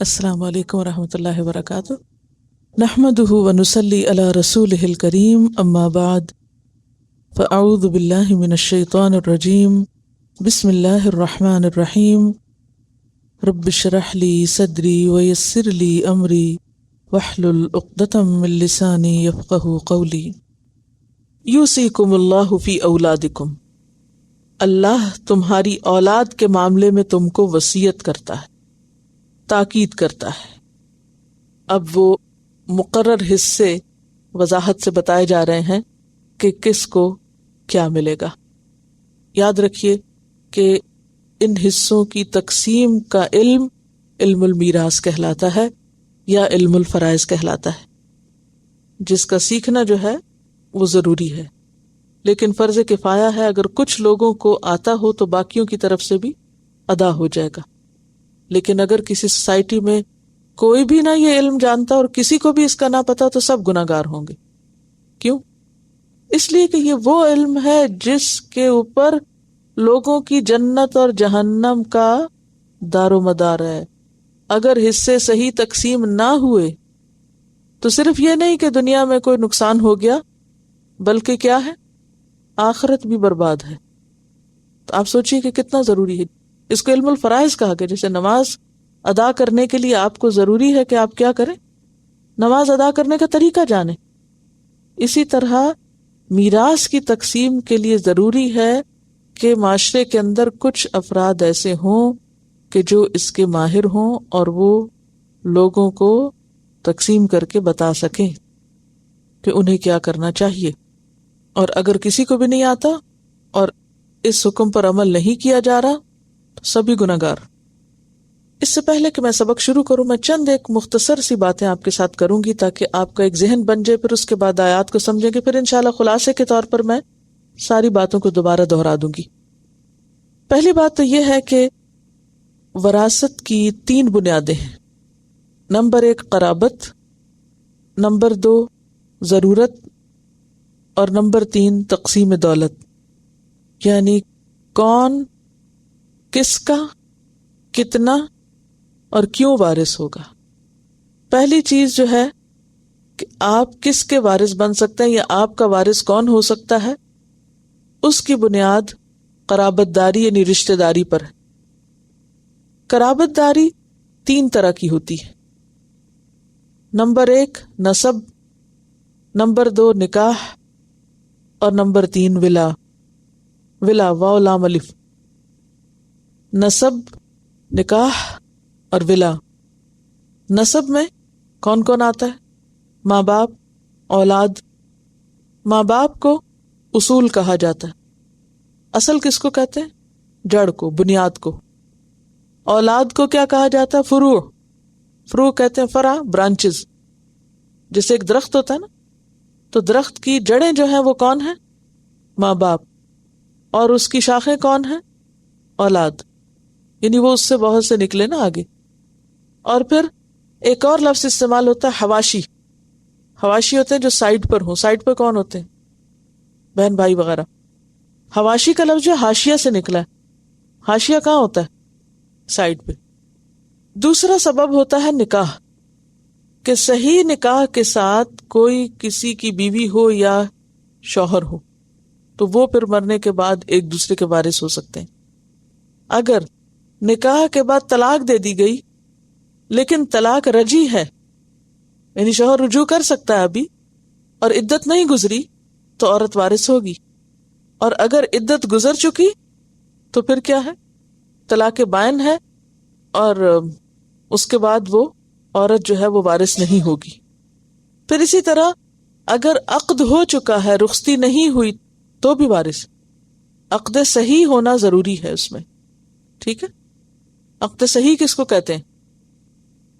السلام علیکم ورحمۃ اللہ وبرکاتہ۔ نحمدہ ونصلی علی رسولہ الکریم، اما بعد، فاعوذ باللہ من الشیطان الرجیم، بسم اللہ الرحمن الرحیم۔ رب اشرح لی صدری ویسر لی امری واحلل عقدۃ من لسانی یفقہوا قولی۔ یوصیکم اللہ فی اولادکم، اللہ تمہاری اولاد کے معاملے میں تم کو وصیت کرتا ہے، تاکید کرتا ہے۔ اب وہ مقرر حصے وضاحت سے بتائے جا رہے ہیں کہ کس کو کیا ملے گا۔ یاد رکھیے کہ ان حصوں کی تقسیم کا علم علم المیراث کہلاتا ہے یا علم الفرائض کہلاتا ہے، جس کا سیکھنا جو ہے وہ ضروری ہے، لیکن فرض کفایہ ہے۔ اگر کچھ لوگوں کو آتا ہو تو باقیوں کی طرف سے بھی ادا ہو جائے گا، لیکن اگر کسی سوسائٹی میں کوئی بھی نہ یہ علم جانتا اور کسی کو بھی اس کا نہ پتا تو سب گناہگار ہوں گے۔ کیوں؟ اس لیے کہ یہ وہ علم ہے جس کے اوپر لوگوں کی جنت اور جہنم کا دار و مدار ہے۔ اگر حصے صحیح تقسیم نہ ہوئے تو صرف یہ نہیں کہ دنیا میں کوئی نقصان ہو گیا، بلکہ کیا ہے؟ آخرت بھی برباد ہے۔ تو آپ سوچئے کہ کتنا ضروری ہے۔ اس کو علم الفرائض کہا گیا۔ جیسے نماز ادا کرنے کے لیے آپ کو ضروری ہے کہ آپ کیا کریں؟ نماز ادا کرنے کا طریقہ جانیں۔ اسی طرح میراث کی تقسیم کے لیے ضروری ہے کہ معاشرے کے اندر کچھ افراد ایسے ہوں کہ جو اس کے ماہر ہوں اور وہ لوگوں کو تقسیم کر کے بتا سکیں کہ انہیں کیا کرنا چاہیے۔ اور اگر کسی کو بھی نہیں آتا اور اس حکم پر عمل نہیں کیا جا رہا تو سبھی گناہگار۔ اس سے پہلے کہ میں سبق شروع کروں، میں چند ایک مختصر سی باتیں آپ کے ساتھ کروں گی تاکہ آپ کا ایک ذہن بن جائے، پھر اس کے بعد آیات کو سمجھیں گے، پھر انشاءاللہ خلاصے کے طور پر میں ساری باتوں کو دوبارہ دہرا دوں گی۔ پہلی بات تو یہ ہے کہ وراثت کی 3 بنیادیں ہیں۔ نمبر 1 قرابت، نمبر 2 ضرورت، اور نمبر 3 تقسیم دولت، یعنی کون کس کا کتنا اور کیوں وارث ہوگا۔ پہلی چیز جو ہے کہ آپ کس کے وارث بن سکتے ہیں یا آپ کا وارث کون ہو سکتا ہے، اس کی بنیاد قرابت داری یعنی رشتہ داری پر ہے۔ قرابت داری 3 طرح کی ہوتی ہے۔ نمبر 1 نسب، نمبر 2 نکاح، اور نمبر 3 ولا۔ ولا واو لام الف، نسب، نکاح اور ولا۔ نسب میں کون کون آتا ہے؟ ماں باپ، اولاد۔ ماں باپ کو اصول کہا جاتا ہے۔ اصل کس کو کہتے ہیں؟ جڑ کو، بنیاد کو۔ اولاد کو کیا کہا جاتا ہے؟ فروع۔ فروع کہتے ہیں فرع، برانچز۔ جیسے ایک درخت ہوتا ہے نا، تو درخت کی جڑیں جو ہیں وہ کون ہیں؟ ماں باپ، اور اس کی شاخیں کون ہیں؟ اولاد، یعنی وہ اس سے بہت سے نکلے نا آگے۔ اور پھر ایک اور لفظ استعمال ہوتا ہے حواشی۔ حواشی ہوتے ہیں جو سائڈ پر ہوں۔ سائڈ پر کون ہوتے ہیں؟ بہن بھائی وغیرہ۔ حواشی کا لفظ جو حاشیہ سے نکلا ہے۔ حاشیہ کہاں ہوتا ہے؟ سائڈ پہ۔ دوسرا سبب ہوتا ہے نکاح، کہ صحیح نکاح کے ساتھ کوئی کسی کی بیوی ہو یا شوہر ہو تو وہ پھر مرنے کے بعد ایک دوسرے کے وارث ہو سکتے ہیں۔ اگر نکاح کے بعد طلاق دے دی گئی لیکن طلاق رجعی ہے، یعنی شوہر رجوع کر سکتا ہے ابھی، اور عدت نہیں گزری تو عورت وارث ہوگی، اور اگر عدت گزر چکی تو پھر کیا ہے؟ طلاق بائن ہے، اور اس کے بعد وہ عورت جو ہے وہ وارث نہیں ہوگی۔ پھر اسی طرح اگر عقد ہو چکا ہے، رخصتی نہیں ہوئی تو بھی وارث۔ عقد صحیح ہونا ضروری ہے اس میں، ٹھیک ہے؟ عقد صحیح کس کو کہتے ہیں؟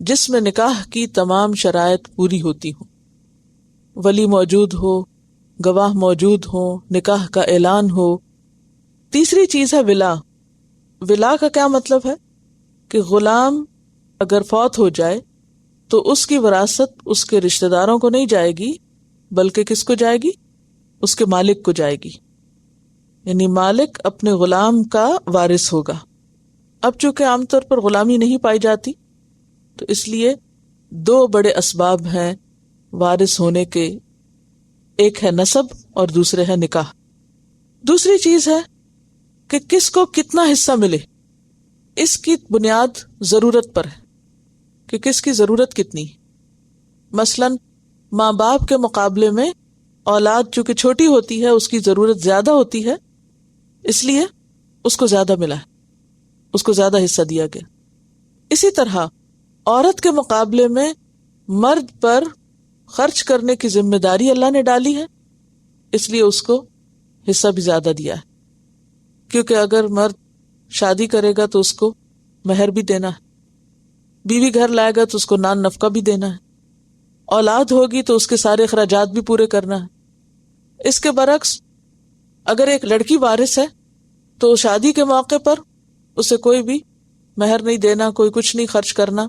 جس میں نکاح کی تمام شرائط پوری ہوتی ہوں، ولی موجود ہو، گواہ موجود ہو، نکاح کا اعلان ہو۔ تیسری چیز ہے ولا۔ ولا کا کیا مطلب ہے؟ کہ غلام اگر فوت ہو جائے تو اس کی وراثت اس کے رشتہ داروں کو نہیں جائے گی، بلکہ کس کو جائے گی؟ اس کے مالک کو جائے گی، یعنی مالک اپنے غلام کا وارث ہوگا۔ اب چونکہ عام طور پر غلامی نہیں پائی جاتی تو اس لیے دو بڑے اسباب ہیں وارث ہونے کے، ایک ہے نسب اور دوسرے ہے نکاح۔ دوسری چیز ہے کہ کس کو کتنا حصہ ملے، اس کی بنیاد ضرورت پر ہے کہ کس کی ضرورت کتنی۔ مثلاً ماں باپ کے مقابلے میں اولاد چونکہ چھوٹی ہوتی ہے اس کی ضرورت زیادہ ہوتی ہے، اس لیے اس کو زیادہ ملا ہے، اس کو زیادہ حصہ دیا گیا۔ اسی طرح عورت کے مقابلے میں مرد پر خرچ کرنے کی ذمہ داری اللہ نے ڈالی ہے، اس لیے اس کو حصہ بھی زیادہ دیا ہے، کیونکہ اگر مرد شادی کرے گا تو اس کو مہر بھی دینا ہے، بیوی گھر لائے گا تو اس کو نان نفقہ بھی دینا ہے، اولاد ہوگی تو اس کے سارے اخراجات بھی پورے کرنا ہے۔ اس کے برعکس اگر ایک لڑکی وارث ہے تو شادی کے موقع پر اسے کوئی بھی مہر نہیں دینا، کوئی کچھ نہیں خرچ کرنا۔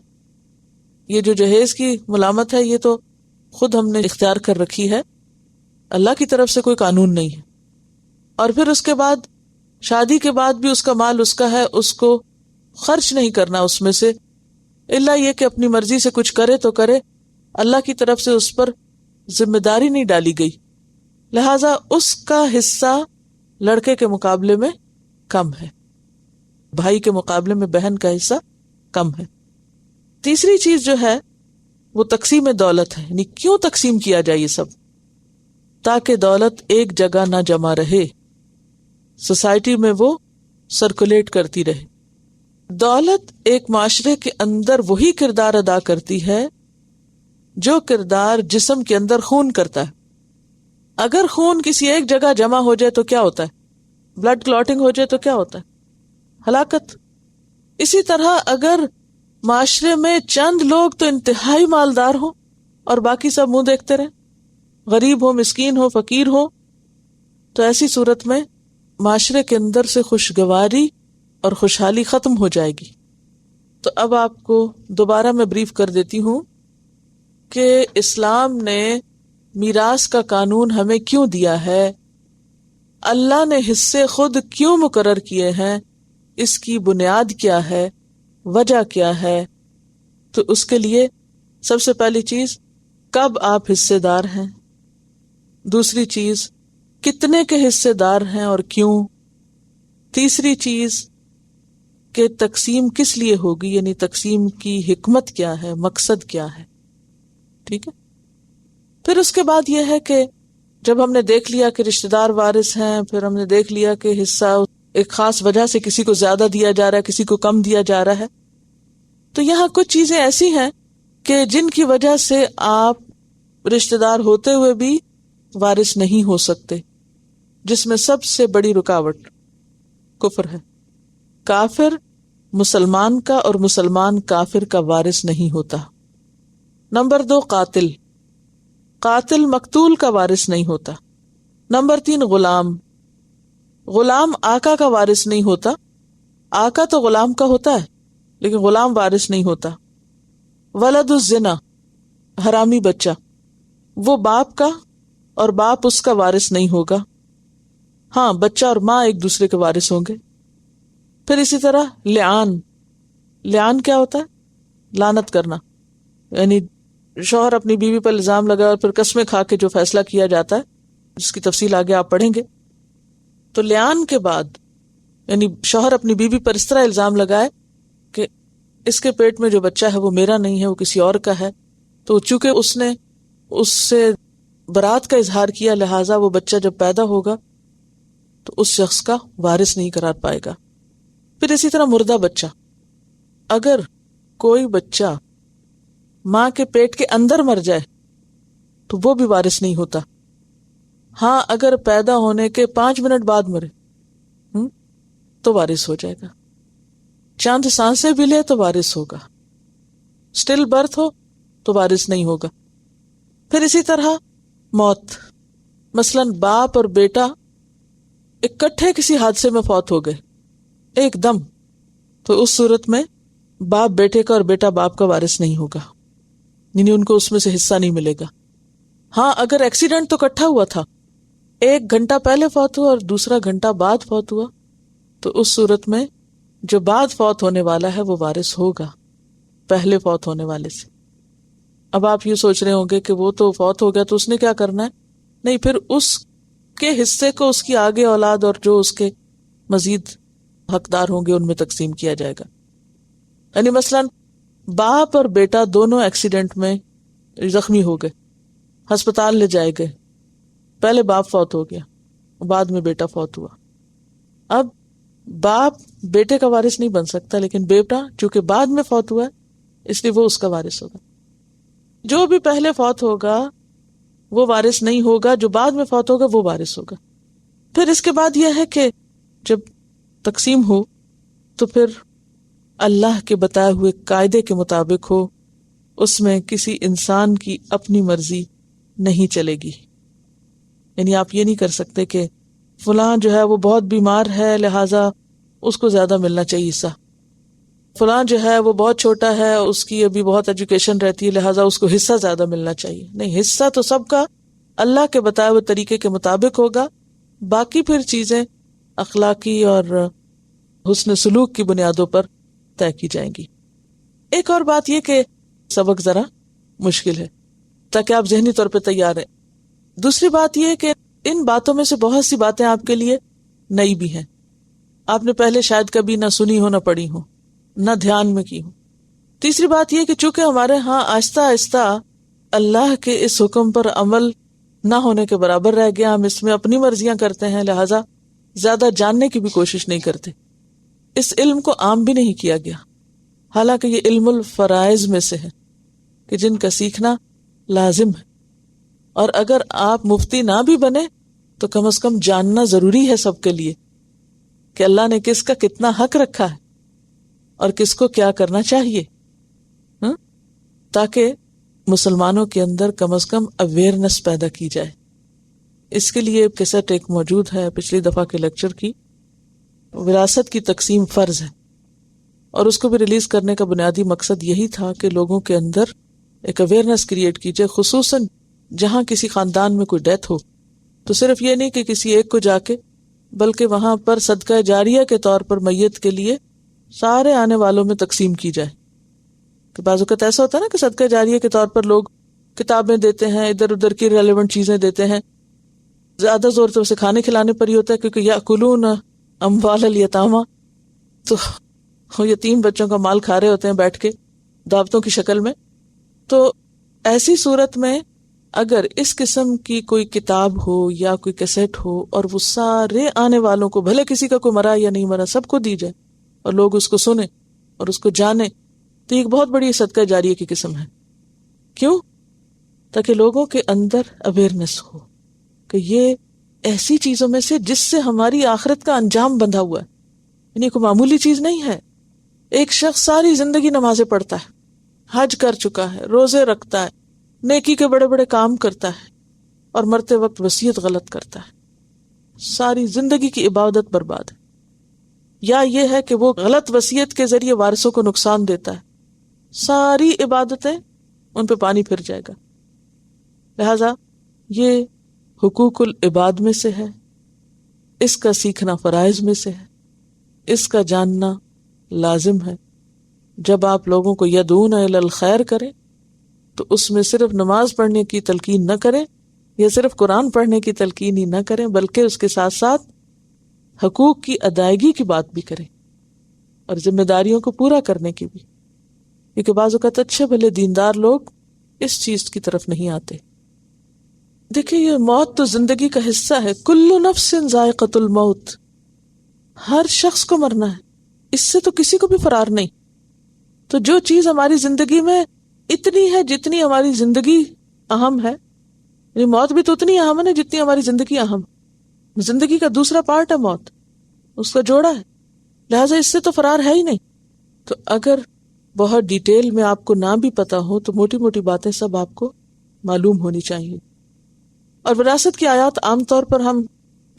یہ جو جہیز کی ملامت ہے یہ تو خود ہم نے اختیار کر رکھی ہے، اللہ کی طرف سے کوئی قانون نہیں ہے۔ اور پھر اس کے بعد شادی کے بعد بھی اس کا مال اس کا ہے، اس کو خرچ نہیں کرنا اس میں سے، الا یہ کہ اپنی مرضی سے کچھ کرے تو کرے، اللہ کی طرف سے اس پر ذمہ داری نہیں ڈالی گئی، لہذا اس کا حصہ لڑکے کے مقابلے میں کم ہے، بھائی کے مقابلے میں بہن کا حصہ کم ہے۔ تیسری چیز جو ہے وہ تقسیم دولت ہے، یعنی کیوں تقسیم کیا جائے یہ سب؟ تاکہ دولت ایک جگہ نہ جمع رہے، سوسائٹی میں وہ سرکولیٹ کرتی رہے۔ دولت ایک معاشرے کے اندر وہی کردار ادا کرتی ہے جو کردار جسم کے اندر خون کرتا ہے۔ اگر خون کسی ایک جگہ جمع ہو جائے تو کیا ہوتا ہے؟ بلڈ کلوٹنگ ہو جائے تو کیا ہوتا ہے؟ ہلاکت۔ اسی طرح اگر معاشرے میں چند لوگ تو انتہائی مالدار ہوں اور باقی سب منہ دیکھتے رہیں، غریب ہو، مسکین ہو، فقیر ہو، تو ایسی صورت میں معاشرے کے اندر سے خوشگواری اور خوشحالی ختم ہو جائے گی۔ تو اب آپ کو دوبارہ میں بریف کر دیتی ہوں کہ اسلام نے میراث کا قانون ہمیں کیوں دیا ہے، اللہ نے حصے خود کیوں مقرر کیے ہیں، اس کی بنیاد کیا ہے، وجہ کیا ہے۔ تو اس کے لیے سب سے پہلی چیز کب آپ حصے دار ہیں، دوسری چیز کتنے کے حصے دار ہیں اور کیوں، تیسری چیز کہ تقسیم کس لیے ہوگی، یعنی تقسیم کی حکمت کیا ہے، مقصد کیا ہے، ٹھیک ہے۔ پھر اس کے بعد یہ ہے کہ جب ہم نے دیکھ لیا کہ رشتہ دار وارث ہیں، پھر ہم نے دیکھ لیا کہ حصہ ایک خاص وجہ سے کسی کو زیادہ دیا جا رہا ہے، کسی کو کم دیا جا رہا ہے، تو یہاں کچھ چیزیں ایسی ہیں کہ جن کی وجہ سے آپ رشتہ دار ہوتے ہوئے بھی وارث نہیں ہو سکتے، جس میں سب سے بڑی رکاوٹ کفر ہے۔ کافر مسلمان کا اور مسلمان کافر کا وارث نہیں ہوتا۔ نمبر 2 قاتل، قاتل مقتول کا وارث نہیں ہوتا۔ نمبر 3 غلام، غلام آقا کا وارث نہیں ہوتا، آقا تو غلام کا ہوتا ہے لیکن غلام وارث نہیں ہوتا۔ ولد الزنا، حرامی بچہ، وہ باپ کا اور باپ اس کا وارث نہیں ہوگا، ہاں بچہ اور ماں ایک دوسرے کے وارث ہوں گے۔ پھر اسی طرح لعان، لعان کیا ہوتا ہے؟ لعنت کرنا، یعنی شوہر اپنی بیوی پر الزام لگا اور پھر قسمیں کھا کے جو فیصلہ کیا جاتا ہے، جس کی تفصیل آگے آپ پڑھیں گے۔ تو لعان کے بعد یعنی شوہر اپنی بیوی پر اس طرح الزام لگائے کہ اس کے پیٹ میں جو بچہ ہے وہ میرا نہیں ہے، وہ کسی اور کا ہے، تو چونکہ اس نے اس سے برات کا اظہار کیا، لہٰذا وہ بچہ جب پیدا ہوگا تو اس شخص کا وارث نہیں قرار پائے گا۔ پھر اسی طرح مردہ بچہ، اگر کوئی بچہ ماں کے پیٹ کے اندر مر جائے تو وہ بھی وارث نہیں ہوتا، ہاں اگر پیدا ہونے کے 5 منٹ بعد مرے تو وارث ہو جائے گا، چند سانسیں بھی لے تو وارث ہوگا، سٹل برتھ ہو تو وارث نہیں ہوگا۔ پھر اسی طرح موت، مثلا باپ اور بیٹا اکٹھے کسی حادثے میں فوت ہو گئے ایک دم، تو اس صورت میں باپ بیٹے کا اور بیٹا باپ کا وارث نہیں ہوگا، یعنی ان کو اس میں سے حصہ نہیں ملے گا۔ ہاں اگر ایکسیڈنٹ تو اکٹھا ہوا تھا، 1 گھنٹہ پہلے فوت ہوا اور دوسرا گھنٹہ بعد فوت ہوا، تو اس صورت میں جو بعد فوت ہونے والا ہے وہ وارث ہوگا۔ پہلے فوت ہونے والے سے۔ اب آپ یہ سوچ رہے ہوں گے کہ وہ تو فوت ہو گیا تو اس نے کیا کرنا ہے؟ نہیں، پھر اس کے حصے کو اس کی آگے اولاد اور جو اس کے مزید حقدار ہوں گے ان میں تقسیم کیا جائے گا۔ یعنی مثلاً باپ اور بیٹا دونوں ایکسیڈنٹ میں زخمی ہو گئے، ہسپتال لے جائے گئے، پہلے باپ فوت ہو گیا، بعد میں بیٹا فوت ہوا۔ اب باپ بیٹے کا وارث نہیں بن سکتا، لیکن بیٹا چونکہ بعد میں فوت ہوا ہے اس لیے وہ اس کا وارث ہوگا۔ جو بھی پہلے فوت ہوگا وہ وارث نہیں ہوگا، جو بعد میں فوت ہوگا وہ وارث ہوگا۔ پھر اس کے بعد یہ ہے کہ جب تقسیم ہو تو پھر اللہ کے بتائے ہوئے قاعدے کے مطابق ہو، اس میں کسی انسان کی اپنی مرضی نہیں چلے گی۔ یعنی آپ یہ نہیں کر سکتے کہ فلاں جو ہے وہ بہت بیمار ہے لہٰذا اس کو زیادہ ملنا چاہیے حصہ، فلاں جو ہے وہ بہت چھوٹا ہے اس کی ابھی بہت ایجوکیشن رہتی ہے لہٰذا اس کو حصہ زیادہ ملنا چاہیے۔ نہیں، حصہ تو سب کا اللہ کے بتائے ہوئے طریقے کے مطابق ہوگا، باقی پھر چیزیں اخلاقی اور حسن سلوک کی بنیادوں پر طے کی جائیں گی۔ ایک اور بات یہ کہ سبق ذرا مشکل ہے تاکہ آپ ذہنی طور پہ تیار ہیں۔ دوسری بات یہ کہ ان باتوں میں سے بہت سی باتیں آپ کے لیے نئی بھی ہیں، آپ نے پہلے شاید کبھی نہ سنی ہو، نہ پڑھی ہو، نہ دھیان میں کی ہو۔ تیسری بات یہ کہ چونکہ ہمارے ہاں آہستہ آہستہ اللہ کے اس حکم پر عمل نہ ہونے کے برابر رہ گیا، ہم اس میں اپنی مرضیاں کرتے ہیں، لہٰذا زیادہ جاننے کی بھی کوشش نہیں کرتے، اس علم کو عام بھی نہیں کیا گیا، حالانکہ یہ علم الفرائض میں سے ہے کہ جن کا سیکھنا لازم ہے۔ اور اگر آپ مفتی نہ بھی بنے تو کم از کم جاننا ضروری ہے سب کے لیے کہ اللہ نے کس کا کتنا حق رکھا ہے اور کس کو کیا کرنا چاہیے، تاکہ مسلمانوں کے اندر کم از کم اویئرنس پیدا کی جائے۔ اس کے لیے کیسٹ ایک موجود ہے پچھلی دفعہ کے لیکچر کی، وراثت کی تقسیم فرض ہے، اور اس کو بھی ریلیز کرنے کا بنیادی مقصد یہی تھا کہ لوگوں کے اندر ایک اویئرنس کریٹ کی جائے، خصوصاً جہاں کسی خاندان میں کوئی ڈیتھ ہو تو صرف یہ نہیں کہ کسی ایک کو جا کے، بلکہ وہاں پر صدقہ جاریہ کے طور پر میت کے لیے سارے آنے والوں میں تقسیم کی جائے۔ کہ بعض اوقات ایسا ہوتا ہے نا کہ صدقہ جاریہ کے طور پر لوگ کتابیں دیتے ہیں، ادھر ادھر کی ریلیونٹ چیزیں دیتے ہیں، زیادہ زور تو اسے کھانے کھلانے پر ہی ہوتا ہے، کیونکہ یاکلون اموال الیتامی، تو وہ یتیم بچوں کا مال کھا رہے ہوتے ہیں بیٹھ کے دعوتوں کی شکل میں۔ تو ایسی صورت میں اگر اس قسم کی کوئی کتاب ہو یا کوئی کیسٹ ہو اور وہ سارے آنے والوں کو، بھلے کسی کا کوئی مرا یا نہیں مرا، سب کو دی جائے اور لوگ اس کو سنیں اور اس کو جانیں، تو ایک بہت بڑی صدقہ جاریہ کی قسم ہے۔ کیوں؟ تاکہ لوگوں کے اندر اویئرنس ہو کہ یہ ایسی چیزوں میں سے جس سے ہماری آخرت کا انجام بندھا ہوا ہے، یعنی کوئی معمولی چیز نہیں ہے۔ ایک شخص ساری زندگی نمازیں پڑھتا ہے، حج کر چکا ہے، روزے رکھتا ہے، نیکی کے بڑے بڑے کام کرتا ہے، اور مرتے وقت وصیت غلط کرتا ہے، ساری زندگی کی عبادت برباد ہے۔ یا یہ ہے کہ وہ غلط وصیت کے ذریعے وارثوں کو نقصان دیتا ہے، ساری عبادتیں ان پہ پانی پھر جائے گا۔ لہذا یہ حقوق العباد میں سے ہے، اس کا سیکھنا فرائض میں سے ہے، اس کا جاننا لازم ہے۔ جب آپ لوگوں کو یدعون الی الخیر کریں تو اس میں صرف نماز پڑھنے کی تلقین نہ کریں یا صرف قرآن پڑھنے کی تلقین ہی نہ کریں، بلکہ اس کے ساتھ ساتھ حقوق کی ادائیگی کی بات بھی کریں اور ذمہ داریوں کو پورا کرنے کی بھی، کیونکہ بعض اوقات اچھے بھلے دیندار لوگ اس چیز کی طرف نہیں آتے۔ دیکھیں، یہ موت تو زندگی کا حصہ ہے، کل نفس ذائقۃ الموت، ہر شخص کو مرنا ہے، اس سے تو کسی کو بھی فرار نہیں۔ تو جو چیز ہماری زندگی میں اتنی ہے جتنی ہماری زندگی اہم ہے، یعنی موت بھی تو اتنی اہم ہے نا جتنی ہماری زندگی اہم، زندگی کا دوسرا پارٹ ہے موت، اس کا جوڑا ہے، لہٰذا اس سے تو فرار ہے ہی نہیں۔ تو اگر بہت ڈیٹیل میں آپ کو نہ بھی پتا ہو تو موٹی موٹی باتیں سب آپ کو معلوم ہونی چاہیے۔ اور وراثت کی آیات عام طور پر ہم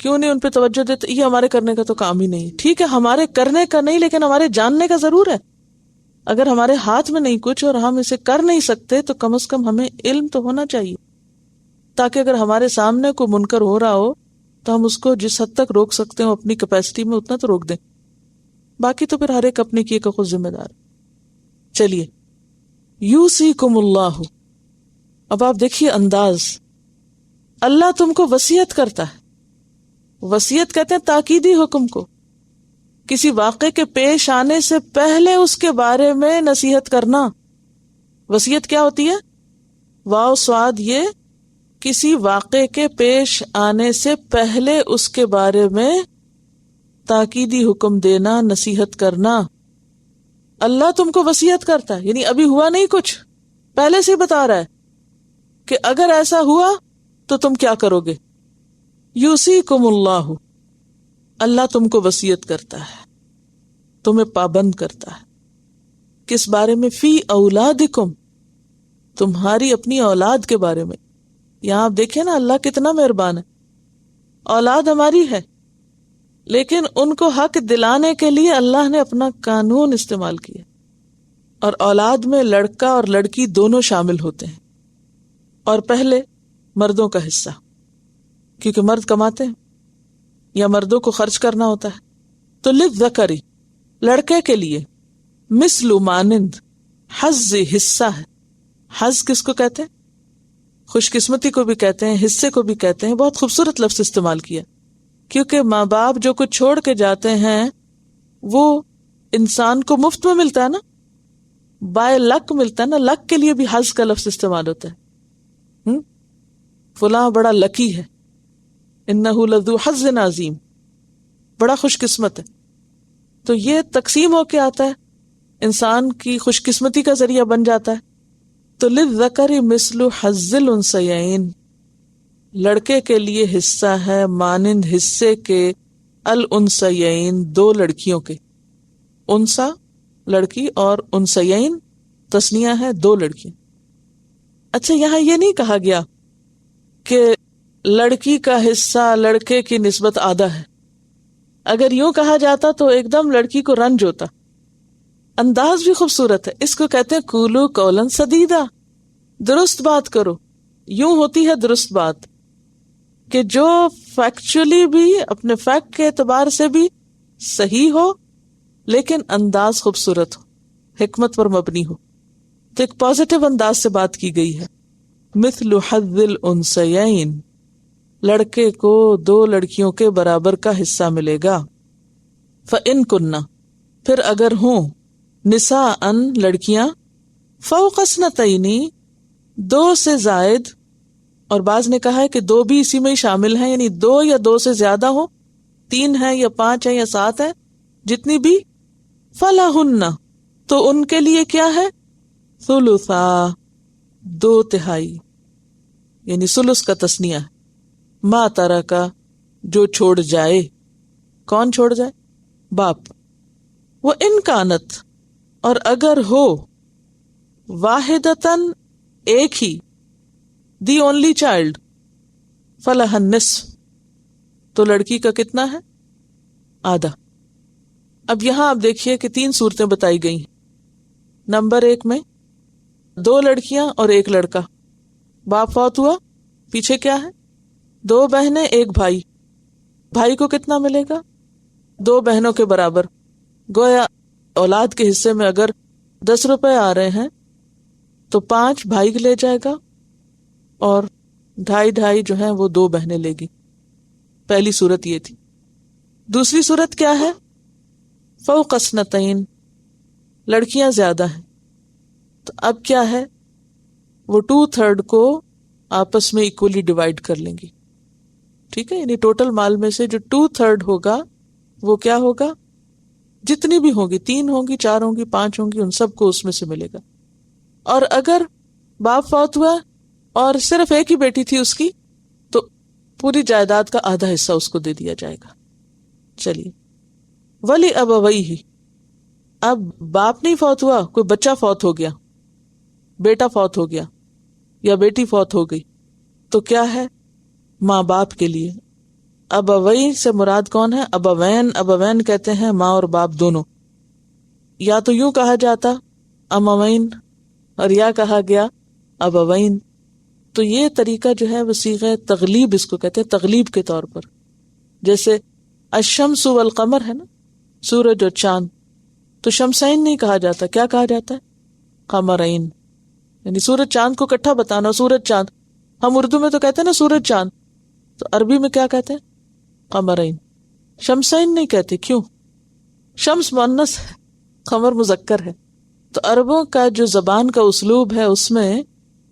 کیوں نہیں ان پہ توجہ دیتے؟ یہ ہمارے کرنے کا تو کام ہی نہیں۔ ٹھیک ہے، ہمارے کرنے کا نہیں، لیکن ہمارے جاننے کا ضرور ہے۔ اگر ہمارے ہاتھ میں نہیں کچھ اور ہم اسے کر نہیں سکتے تو کم از کم ہمیں علم تو ہونا چاہیے، تاکہ اگر ہمارے سامنے کوئی منکر ہو رہا ہو تو ہم اس کو جس حد تک روک سکتے ہو اپنی کیپیسٹی میں اتنا تو روک دیں، باقی تو پھر ہر ایک اپنے کیے کا خود ذمہ دار۔ چلیے یوصیکم اللہ. اب آپ دیکھیے انداز، اللہ تم کو وصیت کرتا ہے. وصیت کہتے ہیں تاکیدی حکم کو، کسی واقعے کے پیش آنے سے پہلے اس کے بارے میں نصیحت کرنا. وصیت کیا ہوتی ہے؟ واو صاد، یہ کسی واقعے کے پیش آنے سے پہلے اس کے بارے میں تاکیدی حکم دینا، نصیحت کرنا. اللہ تم کو وصیت کرتا ہے، یعنی ابھی ہوا نہیں کچھ، پہلے سے ہی بتا رہا ہے کہ اگر ایسا ہوا تو تم کیا کرو گے. یوصیکم اللہ، اللہ تم کو وصیت کرتا ہے، تمہیں پابند کرتا ہے. کس بارے میں؟ فی اولادکم، تمہاری اپنی اولاد کے بارے میں. یہاں آپ دیکھیں نا اللہ کتنا مہربان ہے. اولاد ہماری ہے، لیکن ان کو حق دلانے کے لیے اللہ نے اپنا قانون استعمال کیا. اور اولاد میں لڑکا اور لڑکی دونوں شامل ہوتے ہیں. اور پہلے مردوں کا حصہ، کیونکہ مرد کماتے ہیں یا مردوں کو خرچ کرنا ہوتا ہے. تو للذکری، لڑکے کے لیے، مثل مانند، حظ حصہ ہے. حظ کس کو کہتے ہیں؟ خوش قسمتی کو بھی کہتے ہیں، حصے کو بھی کہتے ہیں. بہت خوبصورت لفظ استعمال کیا، کیونکہ ماں باپ جو کچھ چھوڑ کے جاتے ہیں وہ انسان کو مفت میں ملتا ہے نا، بائے لک ملتا ہے نا. لک کے لیے بھی حظ کا لفظ استعمال ہوتا ہے. فلاں بڑا لکی ہے، انہ لذو حظ عظیم، بڑا خوش قسمت ہے. تو یہ تقسیم ہو کے آتا ہے، انسان کی خوش قسمتی کا ذریعہ بن جاتا ہے. تو للذکر مثل حظ الانثیین، لڑکے کے لیے حصہ ہے مانند حصے کے الانثیین، دو لڑکیوں کے. انثى لڑکی اور انثیین تثنیہ ہے، دو لڑکیاں. اچھا، یہاں یہ نہیں کہا گیا کہ لڑکی کا حصہ لڑکے کی نسبت آدھا ہے. اگر یوں کہا جاتا تو ایک دم لڑکی کو رنج ہوتا. انداز بھی خوبصورت ہے، اس کو کہتے ہیں قولوا قولا سدیدا، درست بات کرو. یوں ہوتی ہے درست بات کہ جو فیکچولی بھی، اپنے فیکٹ کے اعتبار سے بھی صحیح ہو، لیکن انداز خوبصورت ہو، حکمت پر مبنی ہو. تو ایک پازیٹیو انداز سے بات کی گئی ہے. مثل حظ الانثیین، لڑکے کو دو لڑکیوں کے برابر کا حصہ ملے گا. فَإِن كُنَّ، پھر اگر ہوں، نساءً لڑکیاں، فوق اثنتین، دو سے زائد، اور بعض نے کہا ہے کہ دو بھی اسی میں ہی شامل ہیں، یعنی دو یا دو سے زیادہ ہو، 3 ہیں یا 5 ہیں یا 7 ہیں، جتنی بھی، فَلَهُنَّ، تو ان کے لیے کیا ہے؟ ثلثا، 2/3، یعنی ثلث کا تثنیہ ہے. ما ترکا، جو چھوڑ جائے. کون چھوڑ جائے؟ باپ. وہ ان کانت، اور اگر ہو، واحدتاً، ایک ہی، دی اونلی چائلڈ، فلہ النصف، تو لڑکی کا کتنا ہے؟ آدھا. اب یہاں آپ دیکھیے کہ 3 صورتیں بتائی گئی ہیں. نمبر 1 میں 2 لڑکیاں اور 1 لڑکا، باپ فوت ہوا، پیچھے کیا ہے؟ 2 بہنیں 1 بھائی. بھائی کو کتنا ملے گا؟ 2 بہنوں کے برابر. گویا اولاد کے حصے میں اگر 10 روپے آ رہے ہیں تو 5 بھائی لے جائے گا اور 2.5 جو ہیں وہ 2 بہنیں لے گی. پہلی صورت یہ تھی. دوسری صورت کیا ہے؟ فوق اثنتین، لڑکیاں زیادہ ہیں. تو اب کیا ہے؟ وہ 2/3 کو آپس میں ایکولی ڈیوائڈ کر لیں گی. ٹھیک ہے، یعنی ٹوٹل مال میں سے جو 2/3 ہوگا وہ کیا ہوگا؟ جتنی بھی ہوگی، 3 ہوں گی، 4 ہوں گی، 5 ہوں گی، ان سب کو اس میں سے ملے گا. اور اگر باپ فوت ہوا اور صرف ایک ہی بیٹی تھی اس کی، تو پوری جائیداد کا آدھا حصہ اس کو دے دیا جائے گا. چلیے، ولی ابویہ، اب باپ نہیں فوت ہوا، کوئی بچہ فوت ہو گیا، بیٹا فوت ہو گیا یا بیٹی فوت ہو گئی، تو کیا ہے؟ ماں باپ کے لیے. ابوی سے مراد کون ہے؟ ابوین. ابوین کہتے ہیں ماں اور باپ دونوں. یا تو یوں کہا جاتا اموین، اور یا کہا گیا ابوین. تو یہ طریقہ جو ہے وہ صیغہ تغلیب اس کو کہتے ہیں، تغلیب کے طور پر. جیسے الشمس والقمر ہے نا، سورج اور چاند، تو شمسین نہیں کہا جاتا، کیا کہا جاتا ہے؟ قمرین. یعنی سورج چاند کو اکٹھا بتانا. سورج چاند ہم اردو میں تو کہتے ہیں نا سورج چاند, تو عربی میں کیا کہتے ہیں؟ قمرین. شمسین نہیں کہتے. کیوں؟ شمس مؤنث ہے, قمر مذکر ہے. تو عربوں کا جو زبان کا اسلوب ہے اس میں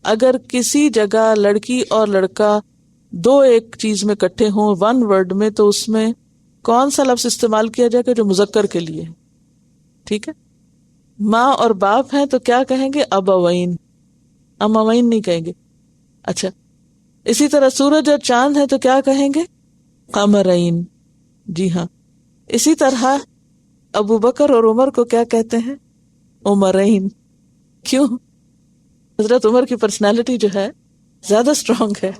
اگر کسی جگہ لڑکی اور لڑکا دو ایک چیز میں اکٹھے ہوں ون ورڈ میں, تو اس میں کون سا لفظ استعمال کیا جائے گا جو مذکر کے لیے؟ ٹھیک ہے, ماں اور باپ ہیں تو کیا کہیں گے؟ ابوین. اموین نہیں کہیں گے. اچھا, اسی طرح سورج اور چاند ہے تو کیا کہیں گے؟ قمرین. جی ہاں. اسی طرح ابو بکر اور عمر کو کیا کہتے ہیں؟ عمرین. کیوں؟ حضرت عمر کی پرسنالٹی جو ہے زیادہ اسٹرانگ ہے,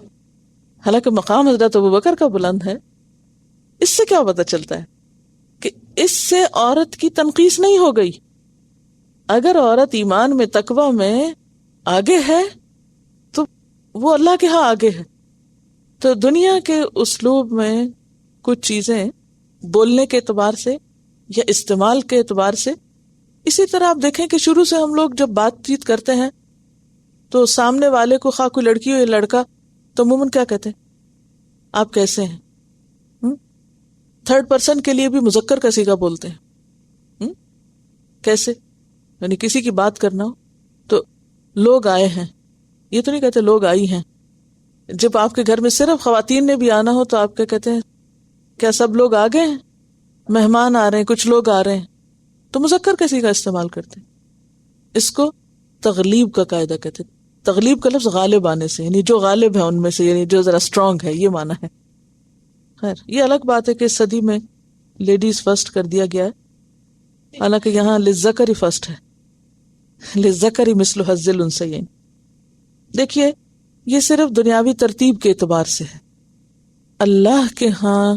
حالانکہ مقام حضرت ابو بکر کا بلند ہے. اس سے کیا پتہ چلتا ہے کہ اس سے عورت کی تنقیص نہیں ہو گئی. اگر عورت ایمان میں تقوی میں آگے ہے تو وہ اللہ کے ہاں آگے ہے. تو دنیا کے اسلوب میں کچھ چیزیں بولنے کے اعتبار سے یا استعمال کے اعتبار سے, اسی طرح آپ دیکھیں کہ شروع سے ہم لوگ جب بات چیت کرتے ہیں تو سامنے والے کو خواہ کوئی لڑکی ہو یا لڑکا تو عموماً کیا کہتے ہیں؟ آپ کیسے ہیں. تھرڈ پرسن کے لیے بھی مذکر کا صیغہ بولتے ہیں. کیسے؟ یعنی کسی کی بات کرنا ہو تو لوگ آئے ہیں, یہ تو نہیں کہتے لوگ آئی ہیں. جب آپ کے گھر میں صرف خواتین نے بھی آنا ہو تو آپ کیا کہتے ہیں؟ کیا سب لوگ آ گئے ہیں؟ مہمان آ رہے ہیں, کچھ لوگ آ رہے ہیں, تو مذکر کا صیغہ استعمال کرتے ہیں. اس کو تغلیب کا قاعدہ کہتے ہیں. تغلیب کا لفظ غالب آنے سے, یعنی جو غالب ہے ان میں سے, یعنی جو ذرا اسٹرانگ ہے, یہ معنی ہے. خیر, یہ الگ بات ہے کہ اس صدی میں لیڈیز فرسٹ کر دیا گیا ہے, حالانکہ یہاں للذکر ہی فرسٹ ہے, للذکر مثل حظ الانثیین. دیکھیے, یہ صرف دنیاوی ترتیب کے اعتبار سے ہے, اللہ کے ہاں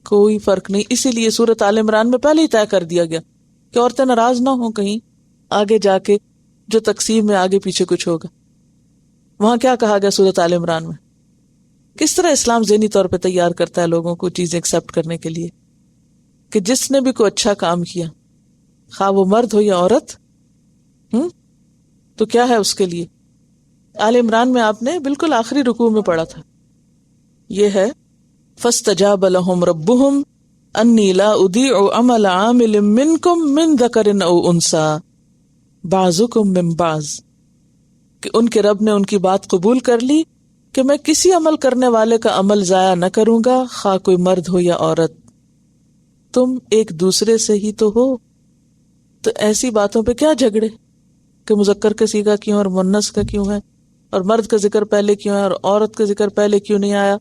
کوئی فرق نہیں. اسی لیے سورۃ آل عمران میں پہلے ہی طے کر دیا گیا کہ عورتیں ناراض نہ ہوں کہیں آگے جا کے جو تقسیم میں آگے پیچھے کچھ ہوگا. وہاں کیا کہا گیا سورۃ آل عمران میں؟ کس طرح اسلام ذہنی طور پہ تیار کرتا ہے لوگوں کو چیزیں ایکسپٹ کرنے کے لیے, کہ جس نے بھی کوئی اچھا کام کیا, خواہ وہ مرد ہو یا عورت, تو کیا ہے اس کے لیے. آل عمران میں آپ نے بالکل آخری رکوع میں پڑھا تھا, یہ ہے فاستجاب لهم ربهم انی لا اضیع عمل عامل منکم من ذکر او انثی بعضکم من بعض, کہ ان کے رب نے ان کی بات قبول کر لی کہ میں کسی عمل کرنے والے کا عمل ضائع نہ کروں گا, خواہ کوئی مرد ہو یا عورت, تم ایک دوسرے سے ہی تو ہو. تو ایسی باتوں پہ کیا جھگڑے کہ مذکر کا صیغہ کیوں اور مؤنث کا کیوں ہے, اور مرد کا ذکر پہلے کیوں ہے اور عورت کا ذکر پہلے کیوں نہیں آیا.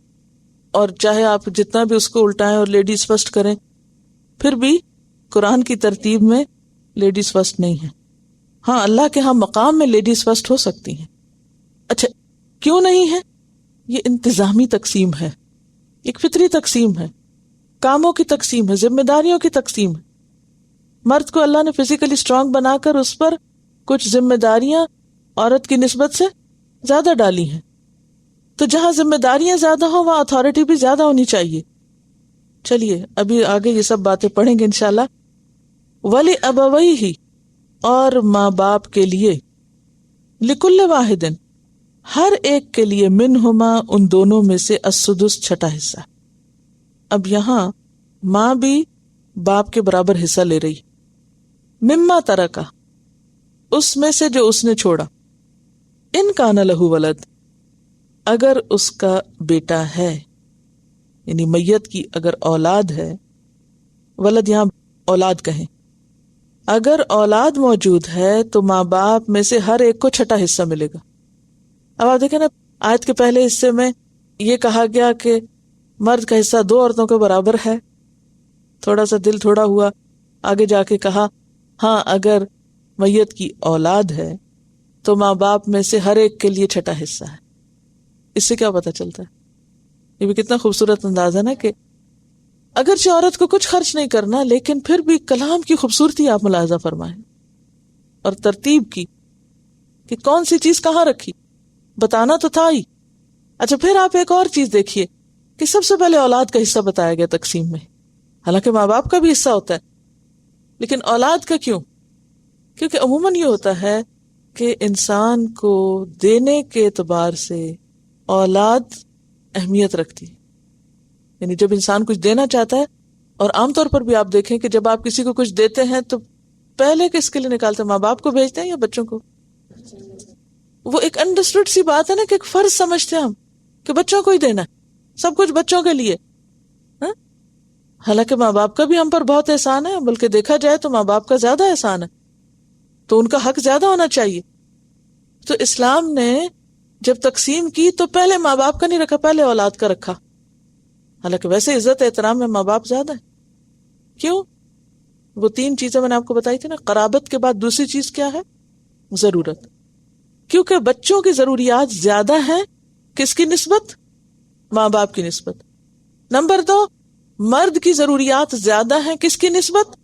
اور چاہے آپ جتنا بھی اس کو الٹائیں اور لیڈیز فرسٹ کریں, پھر بھی قرآن کی ترتیب میں لیڈیز فرسٹ نہیں ہے. ہاں, اللہ کے ہاں مقام میں لیڈیز فرسٹ ہو سکتی ہیں. اچھا, کیوں نہیں ہے؟ یہ انتظامی تقسیم ہے, ایک فطری تقسیم ہے, کاموں کی تقسیم ہے, ذمہ داریوں کی تقسیم ہے. مرد کو اللہ نے فزیکلی اسٹرانگ بنا کر اس پر کچھ ذمہ داریاں عورت کی نسبت سے زیادہ ڈالی ہیں, تو جہاں ذمہ داریاں زیادہ ہوں وہاں اتھارٹی بھی زیادہ ہونی چاہیے. چلیے ابھی آگے یہ سب باتیں پڑھیں گے انشاءاللہ. ولی ابویہ, اور ماں باپ کے لیے, لکل واحد, ہر ایک کے لیے, منہما, ان دونوں میں سے, السدس, چھٹا حصہ. اب یہاں ماں بھی باپ کے برابر حصہ لے رہی, مما ترکا, اس میں سے جو اس نے چھوڑا, ان کان لہ ولد, اگر اس کا بیٹا ہے, یعنی میت کی اگر اولاد ہے, ولد یہاں اولاد کہیں, اگر اولاد موجود ہے تو ماں باپ میں سے ہر ایک کو چھٹا حصہ ملے گا. اب آپ دیکھیں نا, آیت کے پہلے حصے میں یہ کہا گیا کہ مرد کا حصہ 2 عورتوں کے برابر ہے, تھوڑا سا دل تھوڑا ہوا. آگے جا کے کہا ہاں اگر میت کی اولاد ہے تو ماں باپ میں سے ہر ایک کے لیے چھٹا حصہ ہے. اس سے کیا پتہ چلتا ہے؟ یہ بھی کتنا خوبصورت انداز ہے نا, کہ اگرچہ عورت کو کچھ خرچ نہیں کرنا, لیکن پھر بھی کلام کی خوبصورتی آپ ملاحظہ فرمائیں, اور ترتیب کی کہ کون سی چیز کہاں رکھی, بتانا تو تھا ہی. اچھا, پھر آپ ایک اور چیز دیکھیے کہ سب سے پہلے اولاد کا حصہ بتایا گیا تقسیم میں, حالانکہ ماں باپ کا بھی حصہ ہوتا ہے, لیکن اولاد کا کیوں؟ کیونکہ عموماً یہ ہوتا ہے کہ انسان کو دینے کے اعتبار سے اولاد اہمیت رکھتی ہے. یعنی جب انسان کچھ دینا چاہتا ہے، اور عام طور پر بھی آپ دیکھیں کہ جب آپ کسی کو کچھ دیتے ہیں تو پہلے کس کے لیے نکالتے ہیں؟ ماں باپ کو بھیجتے ہیں یا بچوں کو؟ وہ ایک انڈرسٹوڈ سی بات ہے نا کہ ایک فرض سمجھتے ہیں ہم کہ بچوں کو ہی دینا ہے، سب کچھ بچوں کے لیے. ہاں؟ حالانکہ ماں باپ کا بھی ہم پر بہت احسان ہے، بلکہ دیکھا جائے تو ماں باپ کا زیادہ احسان ہے، تو ان کا حق زیادہ ہونا چاہیے. تو اسلام نے جب تقسیم کی تو پہلے ماں باپ کا نہیں رکھا، پہلے اولاد کا رکھا. حالانکہ ویسے عزت احترام میں ماں باپ زیادہ ہے. کیوں؟ وہ 3 چیزیں میں نے آپ کو بتائی تھی نا. قرابت کے بعد دوسری چیز کیا ہے؟ ضرورت. کیونکہ بچوں کی ضروریات زیادہ ہیں کس کی نسبت؟ ماں باپ کی نسبت. نمبر 2، مرد کی ضروریات زیادہ ہیں کس کی نسبت؟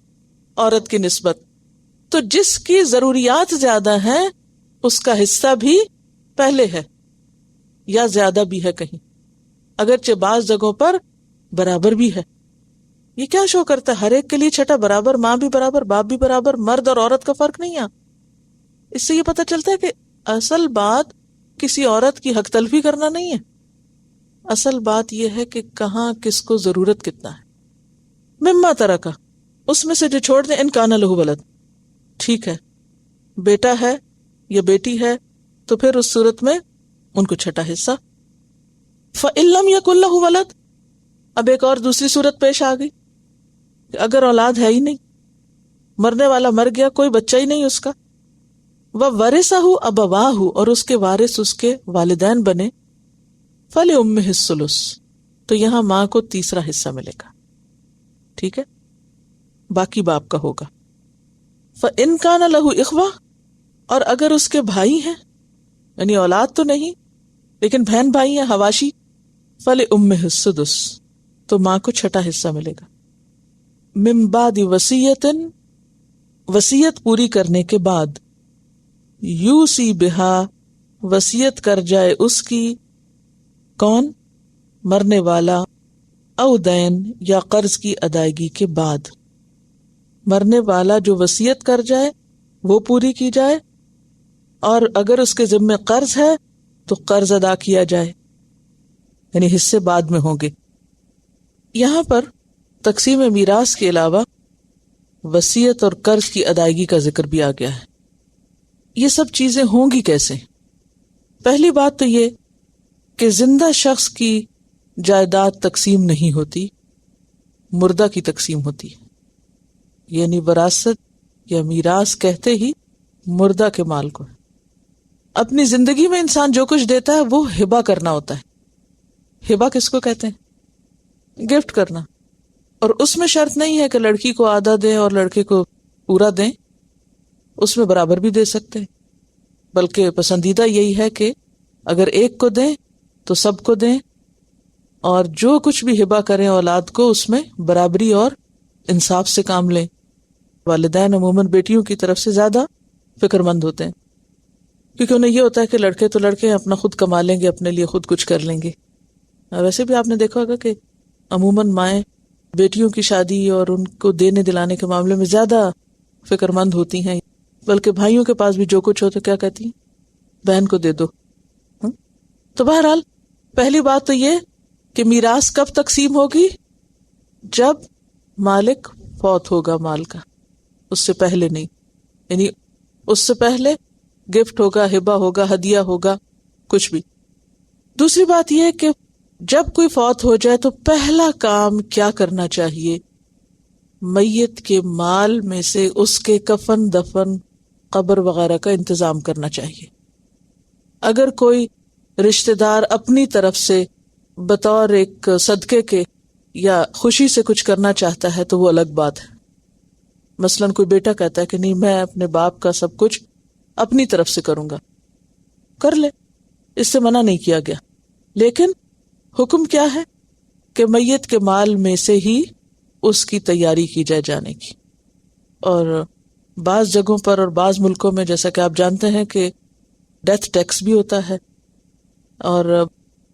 عورت کی نسبت. تو جس کی ضروریات زیادہ ہیں اس کا حصہ بھی پہلے ہے یا زیادہ بھی ہے کہیں، اگرچہ بعض جگہوں پر برابر بھی ہے. یہ کیا شو کرتا ہے؟ ہر ایک کے لیے چھٹا برابر، ماں بھی برابر، باپ بھی برابر، مرد اور عورت کا فرق نہیں ہے. اس سے یہ پتہ چلتا ہے کہ اصل بات کسی عورت کی حق تلفی کرنا نہیں ہے، اصل بات یہ ہے کہ کہاں کس کو ضرورت کتنا ہے. مما ترکا، اس میں سے جو چھوڑ دیں، ان کان لہ ولد، ٹھیک ہے بیٹا ہے یا بیٹی ہے تو پھر اس صورت میں ان کو چھٹا حصہ. فإن لم یکن لہ ولد، اب ایک اور دوسری صورت پیش آ گئی کہ اگر اولاد ہے ہی نہیں، مرنے والا مر گیا، کوئی بچہ ہی نہیں اس کا. وَوَرِثَهُ أَبَوَاهُ، اور اس کے وارث اس کے والدین بنے. فَلِأُمِّهِ الثُّلُثُ، تو یہاں ماں کو تیسرا حصہ ملے گا. ٹھیک ہے، باقی باپ کا ہوگا. فَإِن كَانَ لَهُ إِخْوَةٌ، اور اگر اس کے بھائی ہیں، یعنی اولاد تو نہیں لیکن بہن بھائی ہیں، حواشی، فَلِأُمِّهِ السُّدُسُ، تو ماں کو چھٹا حصہ ملے گا. مِن بَعْدِ وَصِیَّةٍ، وصیت پوری کرنے کے بعد، یوسی بہا، وصیت کر جائے اس کی، کون؟ مرنے والا، او دین، یا قرض کی ادائیگی کے بعد. مرنے والا جو وصیت کر جائے وہ پوری کی جائے، اور اگر اس کے ذمہ قرض ہے تو قرض ادا کیا جائے، یعنی حصے بعد میں ہوں گے. یہاں پر تقسیم میراث کے علاوہ وصیت اور قرض کی ادائیگی کا ذکر بھی آ گیا ہے. یہ سب چیزیں ہوں گی کیسے؟ پہلی بات تو یہ کہ زندہ شخص کی جائیداد تقسیم نہیں ہوتی، مردہ کی تقسیم ہوتی ہے. یعنی وراثت یا میراث کہتے ہی مردہ کے مال کو. اپنی زندگی میں انسان جو کچھ دیتا ہے وہ ہبہ کرنا ہوتا ہے. ہبہ کس کو کہتے ہیں؟ گفٹ کرنا. اور اس میں شرط نہیں ہے کہ لڑکی کو آدھا دیں اور لڑکے کو پورا دیں، اس میں برابر بھی دے سکتے ہیں، بلکہ پسندیدہ یہی ہے کہ اگر ایک کو دیں تو سب کو دیں، اور جو کچھ بھی ہبہ کریں اولاد کو اس میں برابری اور انصاف سے کام لیں. والدین عموماً بیٹیوں کی طرف سے زیادہ فکر مند ہوتے ہیں، کیونکہ انہیں یہ ہوتا ہے کہ لڑکے تو لڑکے اپنا خود کما لیں گے، اپنے لیے خود کچھ کر لیں گے. ویسے بھی آپ نے دیکھا ہوگا کہ عموماً مائیں بیٹیوں کی شادی اور ان کو دینے دلانے کے معاملے میں زیادہ فکر مند ہوتی ہیں، بلکہ بھائیوں کے پاس بھی جو کچھ ہو تو کیا کہتی ہیں؟ بہن کو دے دو. تو بہرحال پہلی بات تو یہ کہ میراث کب تقسیم ہوگی؟ جب مالک فوت ہوگا مال کا، اس سے پہلے نہیں. یعنی اس سے پہلے گفٹ ہوگا، ہبہ ہوگا، ہدیہ ہوگا، کچھ بھی. دوسری بات یہ کہ جب کوئی فوت ہو جائے تو پہلا کام کیا کرنا چاہیے؟ میت کے مال میں سے اس کے کفن، دفن، قبر وغیرہ کا انتظام کرنا چاہیے. اگر کوئی رشتہ دار اپنی طرف سے بطور ایک صدقے کے یا خوشی سے کچھ کرنا چاہتا ہے تو وہ الگ بات ہے. مثلاً کوئی بیٹا کہتا ہے کہ نہیں، میں اپنے باپ کا سب کچھ اپنی طرف سے کروں گا، کر لے، اس سے منع نہیں کیا گیا. لیکن حکم کیا ہے کہ میت کے مال میں سے ہی اس کی تیاری کی جائے جانے کی. اور بعض جگہوں پر اور بعض ملکوں میں جیسا کہ آپ جانتے ہیں کہ ڈیتھ ٹیکس بھی ہوتا ہے، اور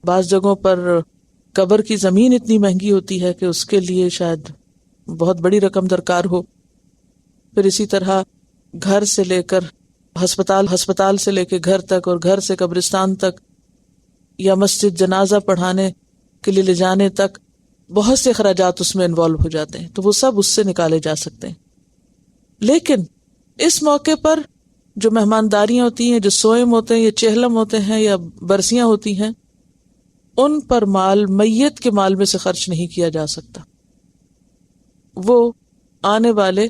بعض جگہوں پر قبر کی زمین اتنی مہنگی ہوتی ہے کہ اس کے لیے شاید بہت بڑی رقم درکار ہو. پھر اسی طرح گھر سے لے کر ہسپتال سے لے کے گھر تک اور گھر سے قبرستان تک یا مسجد جنازہ پڑھانے کے لیے لے جانے تک بہت سے اخراجات اس میں انوالو ہو جاتے ہیں، تو وہ سب اس سے نکالے جا سکتے ہیں۔ لیکن اس موقع پر جو مہمانداریاں ہوتی ہیں، جو سوئم ہوتے ہیں یا چہلم ہوتے ہیں یا برسیاں ہوتی ہیں، ان پر مال میت کے مال میں سے خرچ نہیں کیا جا سکتا۔ وہ آنے والے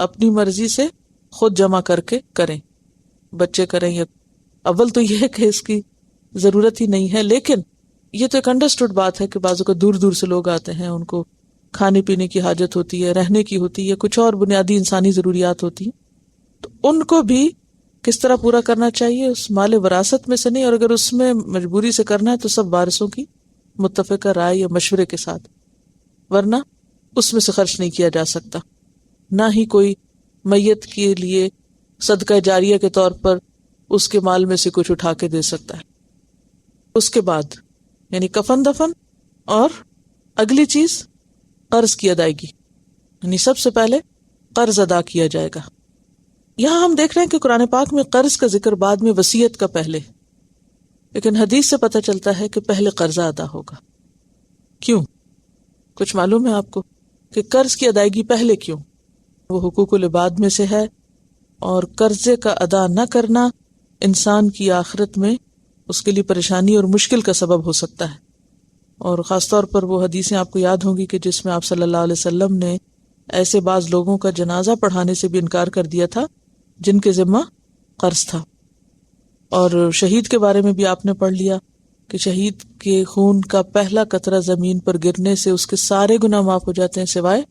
اپنی مرضی سے خود جمع کر کے کریں، بچے کریں یا اول تو یہ ہے کہ اس کی ضرورت ہی نہیں ہے، لیکن یہ تو ایک انڈرسٹوڈ بات ہے کہ بعضوں کو دور دور سے لوگ آتے ہیں، ان کو کھانے پینے کی حاجت ہوتی ہے، رہنے کی ہوتی ہے، کچھ اور بنیادی انسانی ضروریات ہوتی ہیں، تو ان کو بھی کس طرح پورا کرنا چاہیے؟ اس مال وراثت میں سے نہیں، اور اگر اس میں مجبوری سے کرنا ہے تو سب وارثوں کی متفقہ رائے یا مشورے کے ساتھ، ورنہ اس میں سے خرچ نہیں کیا جا سکتا۔ نہ ہی کوئی میت کے لیے صدقہ جاریہ کے طور پر اس کے مال میں سے کچھ اٹھا کے دے سکتا ہے۔ اس کے بعد یعنی کفن دفن اور اگلی چیز قرض کی ادائیگی، یعنی سب سے پہلے قرض ادا کیا جائے گا۔ یہاں ہم دیکھ رہے ہیں کہ قرآن پاک میں قرض کا ذکر بعد میں، وصیت کا پہلے، لیکن حدیث سے پتہ چلتا ہے کہ پہلے قرضہ ادا ہوگا۔ کیوں؟ کچھ معلوم ہے آپ کو کہ قرض کی ادائیگی پہلے کیوں؟ وہ حقوق العباد میں سے ہے، اور قرضے کا ادا نہ کرنا انسان کی آخرت میں اس کے لیے پریشانی اور مشکل کا سبب ہو سکتا ہے۔ اور خاص طور پر وہ حدیثیں آپ کو یاد ہوں گی کہ جس میں آپ صلی اللہ علیہ وسلم نے ایسے بعض لوگوں کا جنازہ پڑھانے سے بھی انکار کر دیا تھا جن کے ذمہ قرض تھا۔ اور شہید کے بارے میں بھی آپ نے پڑھ لیا کہ شہید کے خون کا پہلا قطرہ زمین پر گرنے سے اس کے سارے گناہ معاف ہو جاتے ہیں سوائے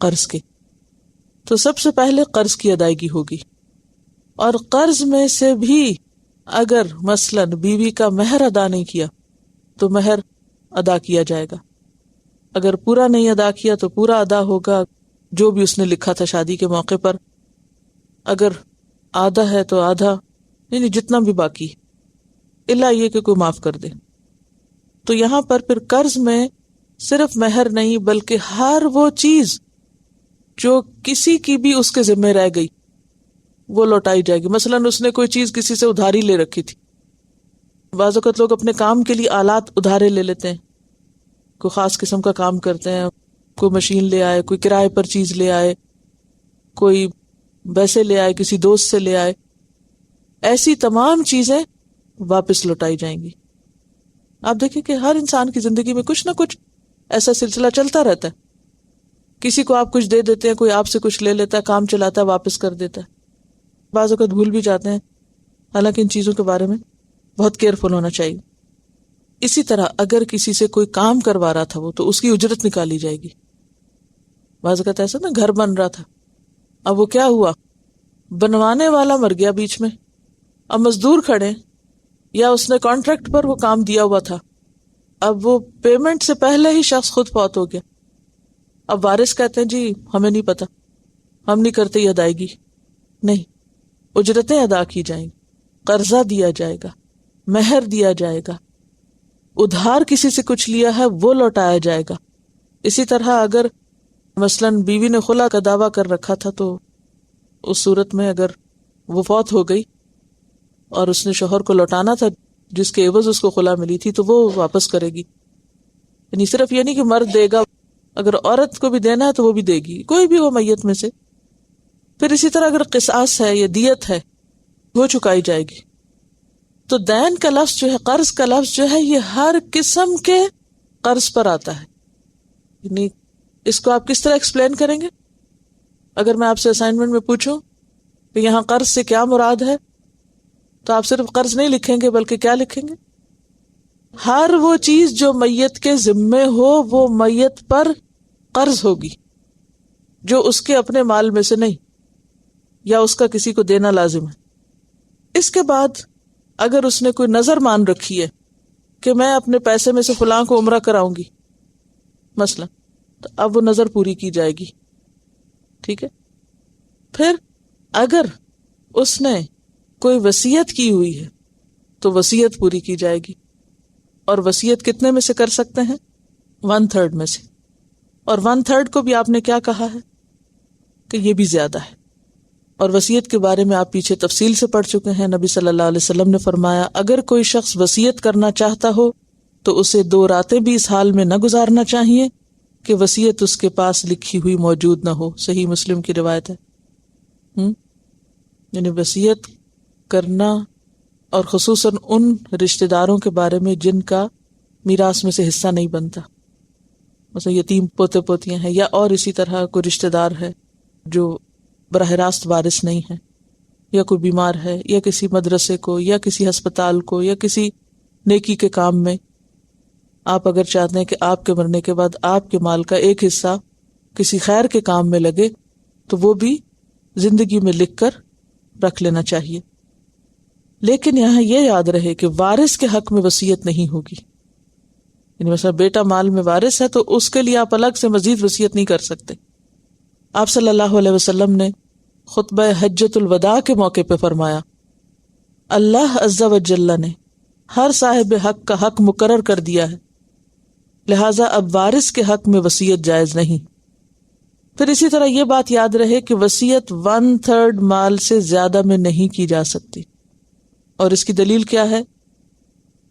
قرض کے۔ تو سب سے پہلے قرض کی ادائیگی ہوگی، اور قرض میں سے بھی اگر مثلا بیوی کا مہر ادا نہیں کیا تو مہر ادا کیا جائے گا، اگر پورا نہیں ادا کیا تو پورا ادا ہوگا جو بھی اس نے لکھا تھا شادی کے موقع پر، اگر آدھا ہے تو آدھا، یعنی جتنا بھی باقی، الا یہ کہ کوئی معاف کر دے۔ تو یہاں پر پھر قرض میں صرف مہر نہیں بلکہ ہر وہ چیز جو کسی کی بھی اس کے ذمہ رہ گئی وہ لوٹائی جائے گی۔ مثلا اس نے کوئی چیز کسی سے ادھاری لے رکھی تھی، بعض اوقات لوگ اپنے کام کے لیے آلات ادھارے لے لیتے ہیں، کوئی خاص قسم کا کام کرتے ہیں، کوئی مشین لے آئے، کوئی کرائے پر چیز لے آئے، کوئی ویسے لے آئے، کسی دوست سے لے آئے، ایسی تمام چیزیں واپس لوٹائی جائیں گی۔ آپ دیکھیں کہ ہر انسان کی زندگی میں کچھ نہ کچھ ایسا سلسلہ چلتا رہتا ہے، کسی کو آپ کچھ دے دیتے ہیں، کوئی آپ سے کچھ لے لیتا ہے، کام چلاتا ہے، واپس کر دیتا ہے، بعض اوقات بھول بھی جاتے ہیں، حالانکہ ان چیزوں کے بارے میں بہت کیئرفل ہونا چاہیے۔ اسی طرح اگر کسی سے کوئی کام کروا رہا تھا وہ تو اس کی اجرت نکالی جائے گی۔ بعض اوقات ایسا نا، گھر بن رہا تھا، اب وہ کیا ہوا، بنوانے والا مر گیا بیچ میں، اب مزدور کھڑے، یا اس نے کانٹریکٹ پر وہ کام دیا ہوا تھا، اب وہ پیمنٹ سے پہلے ہی شخص خود فوت ہو گیا، اب وارث کہتے ہیں جی ہمیں نہیں پتا، ہم نہیں کرتے یہ ادائیگی، نہیں، اجرتیں ادا کی جائیں گی، قرضہ دیا جائے گا، مہر دیا جائے گا، ادھار کسی سے کچھ لیا ہے وہ لوٹایا جائے گا۔ اسی طرح اگر مثلاً بیوی نے خلا کا دعویٰ کر رکھا تھا تو اس صورت میں اگر وہ فوت ہو گئی اور اس نے شوہر کو لوٹانا تھا جس کے عوض اس کو خلا ملی تھی تو وہ واپس کرے گی۔ یعنی صرف یہ نہیں کہ مرد دے گا، اگر عورت کو بھی دینا ہے تو وہ بھی دے گی، کوئی بھی ہو میت میں سے۔ پھر اسی طرح اگر قصاص ہے یا دیت ہے وہ چکائی جائے گی۔ تو دین کا لفظ جو ہے، قرض کا لفظ جو ہے، یہ ہر قسم کے قرض پر آتا ہے۔ یعنی اس کو آپ کس طرح ایکسپلین کریں گے؟ اگر میں آپ سے اسائنمنٹ میں پوچھوں کہ یہاں قرض سے کیا مراد ہے تو آپ صرف قرض نہیں لکھیں گے بلکہ کیا لکھیں گے؟ ہر وہ چیز جو میت کے ذمے ہو وہ میت پر قرض ہوگی، جو اس کے اپنے مال میں سے نہیں یا اس کا کسی کو دینا لازم ہے۔ اس کے بعد اگر اس نے کوئی نظر مان رکھی ہے کہ میں اپنے پیسے میں سے فلاں کو عمرہ کراؤں گی مثلا، تو اب وہ نظر پوری کی جائے گی، ٹھیک ہے۔ پھر اگر اس نے کوئی وصیت کی ہوئی ہے تو وصیت پوری کی جائے گی، اور وصیت کتنے میں سے کر سکتے ہیں؟ 1/3 میں سے، اور 1/3 کو بھی آپ نے کیا کہا ہے کہ یہ بھی زیادہ ہے۔ اور وصیت کے بارے میں آپ پیچھے تفصیل سے پڑھ چکے ہیں. نبی صلی اللہ علیہ وسلم نے فرمایا اگر کوئی شخص وصیت کرنا چاہتا ہو تو اسے 2 راتیں بھی اس حال میں نہ گزارنا چاہیے کہ وصیت اس کے پاس لکھی ہوئی موجود نہ ہو. صحیح مسلم کی روایت ہے. یعنی وصیت کرنا، اور خصوصاً ان رشتہ داروں کے بارے میں جن کا میراث میں سے حصہ نہیں بنتا، مثلا یتیم پوتے پوتیاں ہیں، یا اور اسی طرح کوئی رشتہ دار ہے جو براہ راست وارث نہیں ہے، یا کوئی بیمار ہے، یا کسی مدرسے کو، یا کسی ہسپتال کو، یا کسی نیکی کے کام میں آپ اگر چاہتے ہیں کہ آپ کے مرنے کے بعد آپ کے مال کا ایک حصہ کسی خیر کے کام میں لگے تو وہ بھی زندگی میں لکھ کر رکھ لینا چاہیے. لیکن یہاں یہ یاد رہے کہ وارث کے حق میں وصیت نہیں ہوگی. یعنی مثلا بیٹا مال میں وارث ہے تو اس کے لیے آپ الگ سے مزید وصیت نہیں کر سکتے. آپ صلی اللہ علیہ وسلم نے خطبہ حجۃ الوداع کے موقع پہ فرمایا اللہ عز و جل نے ہر صاحب حق کا حق مقرر کر دیا ہے، لہٰذا اب وارث کے حق میں وصیت جائز نہیں. پھر اسی طرح یہ بات یاد رہے کہ وصیت 1/3 مال سے زیادہ میں نہیں کی جا سکتی. اور اس کی دلیل کیا ہے؟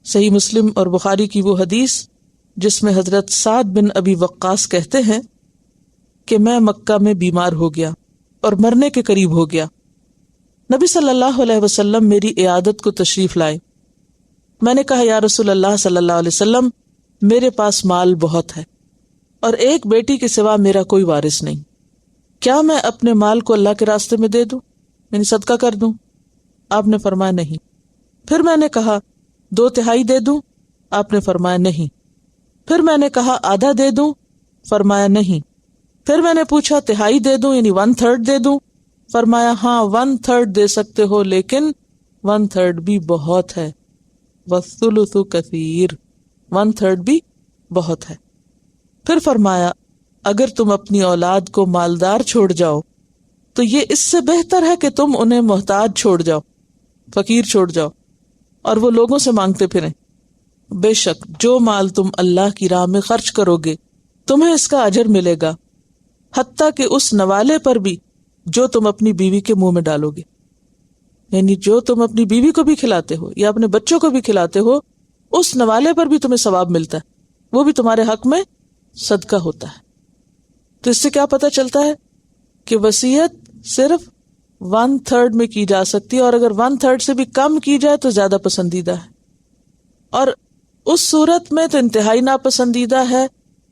صحیح مسلم اور بخاری کی وہ حدیث جس میں حضرت سعد بن ابی وقاص کہتے ہیں کہ میں مکہ میں بیمار ہو گیا اور مرنے کے قریب ہو گیا. نبی صلی اللہ علیہ وسلم میری عیادت کو تشریف لائے. میں نے کہا یا رسول اللہ صلی اللہ علیہ وسلم میرے پاس مال بہت ہے اور ایک بیٹی کے سوا میرا کوئی وارث نہیں، کیا میں اپنے مال کو اللہ کے راستے میں دے دوں، یعنی صدقہ کر دوں؟ آپ نے فرمایا نہیں. پھر میں نے کہا 2/3 دے دوں؟ آپ نے فرمایا نہیں. پھر میں نے کہا آدھا دے دوں؟ فرمایا نہیں. پھر میں نے پوچھا 1/3 دے دوں یعنی 1/3 دے دوں؟ فرمایا ہاں 1/3 دے سکتے ہو لیکن 1/3 بھی بہت ہے. والثلث کثیر، 1/3 بھی بہت ہے. پھر فرمایا اگر تم اپنی اولاد کو مالدار چھوڑ جاؤ تو یہ اس سے بہتر ہے کہ تم انہیں محتاج چھوڑ جاؤ، فقیر چھوڑ جاؤ اور وہ لوگوں سے مانگتے پھریں. بے شک جو مال تم اللہ کی راہ میں خرچ کرو گے تمہیں اس کا اجر ملے گا، حتیٰ کہ اس نوالے پر بھی جو تم اپنی بیوی کے منہ میں ڈالو گے. یعنی جو تم اپنی بیوی کو بھی کھلاتے ہو یا اپنے بچوں کو بھی کھلاتے ہو اس نوالے پر بھی تمہیں ثواب ملتا ہے، وہ بھی تمہارے حق میں صدقہ ہوتا ہے. تو اس سے کیا پتہ چلتا ہے کہ وصیت صرف 1/3 میں کی جا سکتی ہے، اور اگر 1/3 سے بھی کم کی جائے تو زیادہ پسندیدہ ہے. اور اس صورت میں تو انتہائی ناپسندیدہ ہے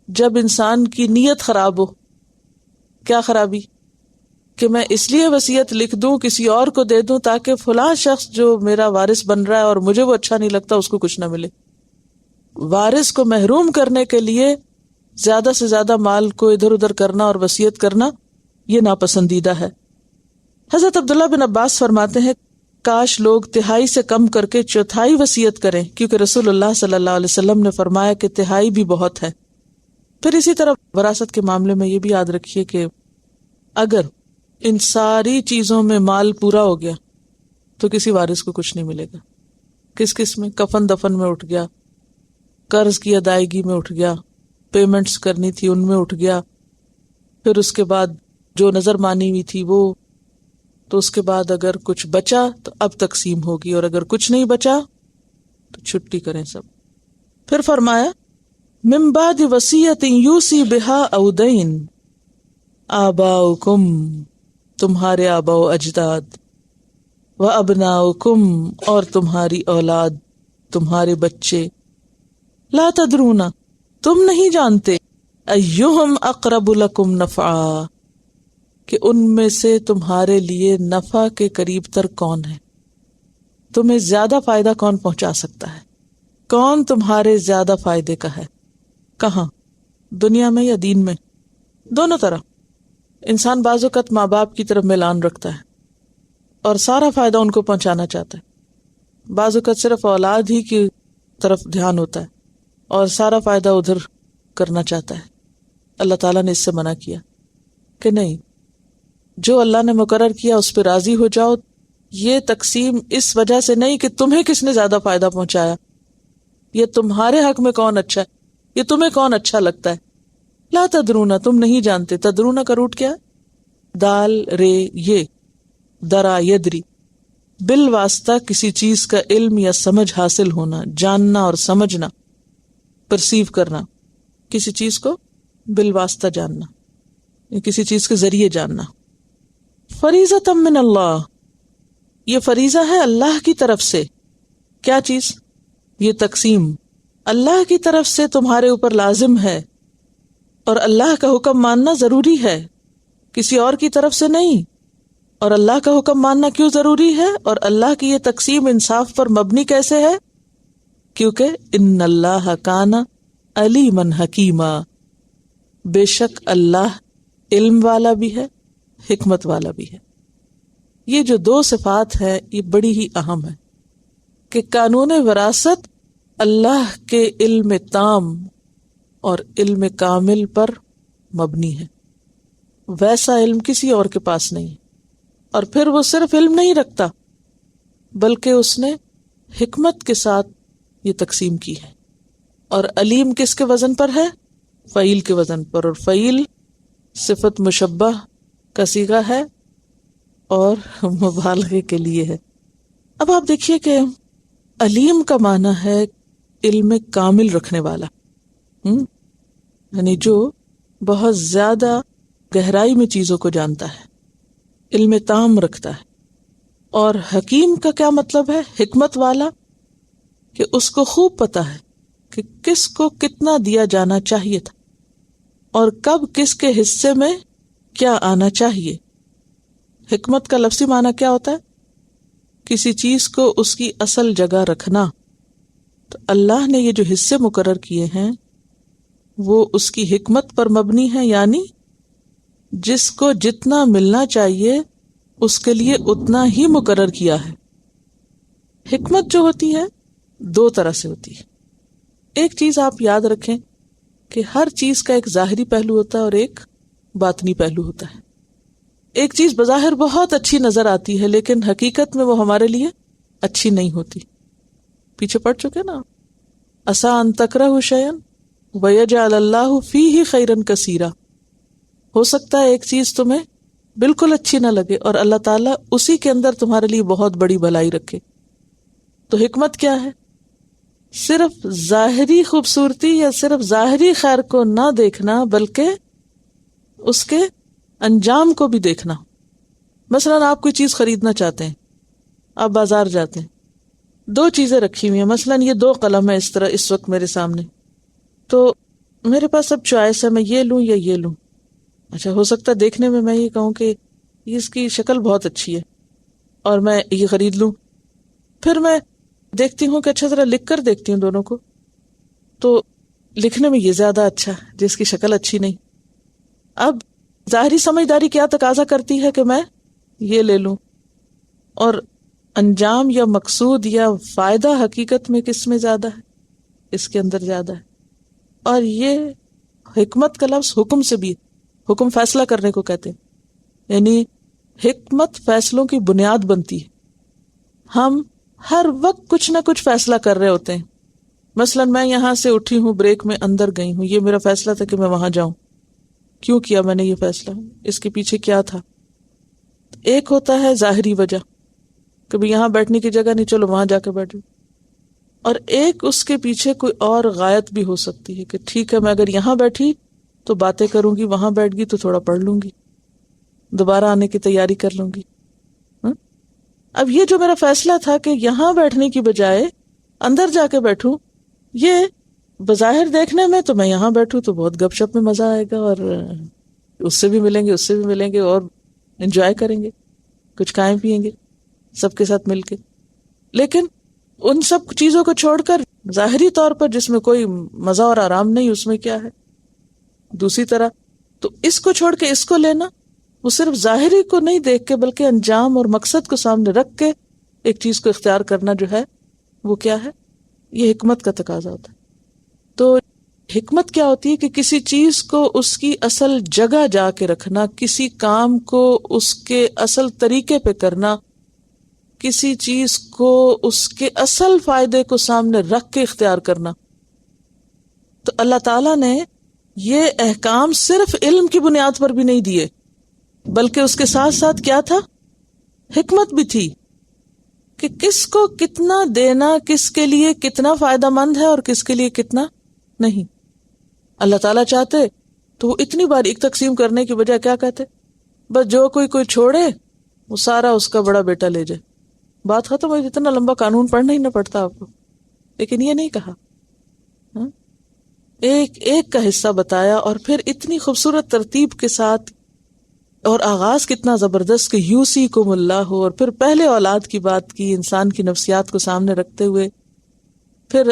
جب انسان کی نیت خراب ہو. کیا خرابی؟ کہ میں اس لیے وصیت لکھ دوں کسی اور کو دے دوں تاکہ فلاں شخص جو میرا وارث بن رہا ہے اور مجھے وہ اچھا نہیں لگتا اس کو کچھ نہ ملے. وارث کو محروم کرنے کے لیے زیادہ سے زیادہ مال کو ادھر ادھر کرنا اور وصیت کرنا یہ ناپسندیدہ ہے. حضرت عبداللہ بن عباس فرماتے ہیں کاش لوگ 1/3 سے کم کر کے 1/4 وصیت کریں، کیونکہ رسول اللہ صلی اللہ علیہ وسلم نے فرمایا کہ 1/3 بھی بہت ہے. پھر اسی طرح وراثت کے معاملے میں یہ بھی یاد رکھیے کہ اگر ان ساری چیزوں میں مال پورا ہو گیا تو کسی وارث کو کچھ نہیں ملے گا. کس میں؟ کفن دفن میں اٹھ گیا، قرض کی ادائیگی میں اٹھ گیا، پیمنٹس کرنی تھی ان میں اٹھ گیا، پھر اس کے بعد جو نظر مانی ہوئی تھی وہ، تو اس کے بعد اگر کچھ بچا تو اب تقسیم ہوگی، اور اگر کچھ نہیں بچا تو چھٹی کریں سب. پھر فرمایا من بعد وصیت یوصی بہا او دین آباؤکم، تمہارے آباء و اجداد، و ابناؤکم، اور تمہاری اولاد، تمہارے بچے، لا تدرون، تم نہیں جانتے، ایہم اقرب لکم نفعا، کہ ان میں سے تمہارے لیے نفع کے قریب تر کون ہے، تمہیں زیادہ فائدہ کون پہنچا سکتا ہے، کون تمہارے زیادہ فائدے کا ہے. کہاں؟ دنیا میں یا دین میں؟ دونوں طرح. انسان بعض اوقات ماں باپ کی طرف میلان رکھتا ہے اور سارا فائدہ ان کو پہنچانا چاہتا ہے، بعض اوقات صرف اولاد ہی کی طرف دھیان ہوتا ہے اور سارا فائدہ ادھر کرنا چاہتا ہے. اللہ تعالیٰ نے اس سے منع کیا کہ نہیں، جو اللہ نے مقرر کیا اس پہ راضی ہو جاؤ. یہ تقسیم اس وجہ سے نہیں کہ تمہیں کس نے زیادہ فائدہ پہنچایا، یہ تمہارے حق میں کون اچھا ہے، یہ تمہیں کون اچھا لگتا ہے. لا تدرون، تم نہیں جانتے. تدرون کا روٹ کیا؟ دال رے یہ. درا یدری، بالواسطہ کسی چیز کا علم یا سمجھ حاصل ہونا، جاننا اور سمجھنا، پرسیو کرنا، کسی چیز کو بالواسطہ جاننا، کسی چیز کے ذریعے جاننا. فریضۃ من اللہ، یہ فریضہ ہے اللہ کی طرف سے. کیا چیز؟ یہ تقسیم اللہ کی طرف سے تمہارے اوپر لازم ہے، اور اللہ کا حکم ماننا ضروری ہے، کسی اور کی طرف سے نہیں. اور اللہ کا حکم ماننا کیوں ضروری ہے؟ اور اللہ کی یہ تقسیم انصاف پر مبنی کیسے ہے؟ کیونکہ ان اللہ کان علیما حکیما، بے شک اللہ علم والا بھی ہے، حکمت والا بھی ہے. یہ جو دو صفات ہے یہ بڑی ہی اہم ہے کہ قانون وراثت اللہ کے علم تام اور علم کامل پر مبنی ہے. ویسا علم کسی اور کے پاس نہیں. اور پھر وہ صرف علم نہیں رکھتا بلکہ اس نے حکمت کے ساتھ یہ تقسیم کی ہے. اور علیم کس کے وزن پر ہے؟ فعیل کے وزن پر. اور فعیل صفت مشبہ کا صیغہ ہے اور مبالغے کے لیے ہے. اب آپ دیکھیے کہ علیم کا معنی ہے علم کامل رکھنے والا، یعنی جو بہت زیادہ گہرائی میں چیزوں کو جانتا ہے، علم تام رکھتا ہے. اور حکیم کا کیا مطلب ہے؟ حکمت والا، کہ اس کو خوب پتا ہے کہ کس کو کتنا دیا جانا چاہیے تھا اور کب کس کے حصے میں کیا آنا چاہیے. حکمت کا لفظی معنی کیا ہوتا ہے؟ کسی چیز کو اس کی اصل جگہ رکھنا. تو اللہ نے یہ جو حصے مقرر کیے ہیں وہ اس کی حکمت پر مبنی ہے، یعنی جس کو جتنا ملنا چاہیے اس کے لیے اتنا ہی مقرر کیا ہے. حکمت جو ہوتی ہے دو طرح سے ہوتی ہے. ایک چیز آپ یاد رکھیں کہ ہر چیز کا ایک ظاہری پہلو ہوتا ہے اور ایک باطنی پہلو ہوتا ہے. ایک چیز بظاہر بہت اچھی نظر آتی ہے لیکن حقیقت میں وہ ہمارے لیے اچھی نہیں ہوتی. پیچھے پڑ چکے نا، عسیٰ ان تکرہوا شیئا ویجعل اللہ فیہ خیرا کثیرا. ہو سکتا ہے ایک چیز تمہیں بالکل اچھی نہ لگے اور اللہ تعالیٰ اسی کے اندر تمہارے لیے بہت بڑی بھلائی رکھے. تو حکمت کیا ہے؟ صرف ظاہری خوبصورتی یا صرف ظاہری خیر کو نہ دیکھنا بلکہ اس کے انجام کو بھی دیکھنا. مثلاً آپ کوئی چیز خریدنا چاہتے ہیں، آپ بازار جاتے ہیں، دو چیزیں رکھی ہوئی ہیں، مثلاً یہ دو قلم ہے اس طرح اس وقت میرے سامنے، تو میرے پاس اب چوائس ہے میں یہ لوں یا یہ لوں. اچھا، ہو سکتا ہے دیکھنے میں یہ کہوں کہ اس کی شکل بہت اچھی ہے اور میں یہ خرید لوں. پھر میں دیکھتی ہوں کہ اچھا ذرا لکھ کر دیکھتی ہوں دونوں کو، تو لکھنے میں یہ زیادہ اچھا ہے جس کی شکل اچھی نہیں. اب ظاہری سمجھداری کیا تقاضا کرتی ہے کہ میں یہ لے لوں، اور انجام یا مقصود یا فائدہ حقیقت میں کس میں زیادہ ہے؟ اس کے اندر زیادہ ہے. اور یہ حکمت کا لفظ حکم سے بھی، حکم فیصلہ کرنے کو کہتے ہیں، یعنی حکمت فیصلوں کی بنیاد بنتی ہے. ہم ہر وقت کچھ نہ کچھ فیصلہ کر رہے ہوتے ہیں. مثلا میں یہاں سے اٹھی ہوں، بریک میں اندر گئی ہوں، یہ میرا فیصلہ تھا کہ میں وہاں جاؤں. کیوں کیا میں نے یہ فیصلہ؟ اس کے پیچھے کیا تھا؟ ایک ہوتا ہے ظاہری وجہ، کبھی یہاں بیٹھنے کی جگہ نہیں، چلو وہاں جا کے بیٹھو. اور ایک اس کے پیچھے کوئی اور غایت بھی ہو سکتی ہے کہ ٹھیک ہے میں اگر یہاں بیٹھی تو باتیں کروں گی، وہاں بیٹھ گئی تو تھوڑا پڑھ لوں گی، دوبارہ آنے کی تیاری کر لوں گی. اب یہ جو میرا فیصلہ تھا کہ یہاں بیٹھنے کی بجائے اندر جا کے بیٹھوں، یہ بظاہر دیکھنے میں تو میں یہاں بیٹھوں تو بہت گپ شپ میں مزہ آئے گا اور اس سے بھی ملیں گے، اس سے بھی ملیں گے اور انجوائے کریں گے، کچھ کھائیں پیئیں گے سب کے ساتھ مل کے. لیکن ان سب چیزوں کو چھوڑ کر ظاہری طور پر جس میں کوئی مزہ اور آرام نہیں، اس میں کیا ہے؟ دوسری طرح تو اس کو چھوڑ کے اس کو لینا، وہ صرف ظاہری کو نہیں دیکھ کے بلکہ انجام اور مقصد کو سامنے رکھ کے ایک چیز کو اختیار کرنا جو ہے وہ کیا ہے؟ یہ حکمت کا تقاضا ہوتا ہے. تو حکمت کیا ہوتی ہے کہ کسی چیز کو اس کی اصل جگہ جا کے رکھنا، کسی کام کو اس کے اصل طریقے پہ کرنا، کسی چیز کو اس کے اصل فائدے کو سامنے رکھ کے اختیار کرنا. تو اللہ تعالیٰ نے یہ احکام صرف علم کی بنیاد پر بھی نہیں دیے، بلکہ اس کے ساتھ ساتھ کیا تھا؟ حکمت بھی تھی کہ کس کو کتنا دینا، کس کے لیے کتنا فائدہ مند ہے اور کس کے لیے کتنا نہیں. اللہ تعالیٰ چاہتے تو وہ اتنی باریک تقسیم کرنے کی بجائے کیا کہتے، بس جو کوئی چھوڑے وہ سارا اس کا بڑا بیٹا لے جائے، بات ختم ہو. اتنا لمبا قانون پڑھنا ہی نہ پڑتا آپ کو. لیکن یہ نہیں کہا، ایک ایک کا حصہ بتایا، اور پھر اتنی خوبصورت ترتیب کے ساتھ، اور آغاز کتنا زبردست کہ یوصیکم اللہ ہو، اور پھر پہلے اولاد کی بات کی، انسان کی نفسیات کو سامنے رکھتے ہوئے، پھر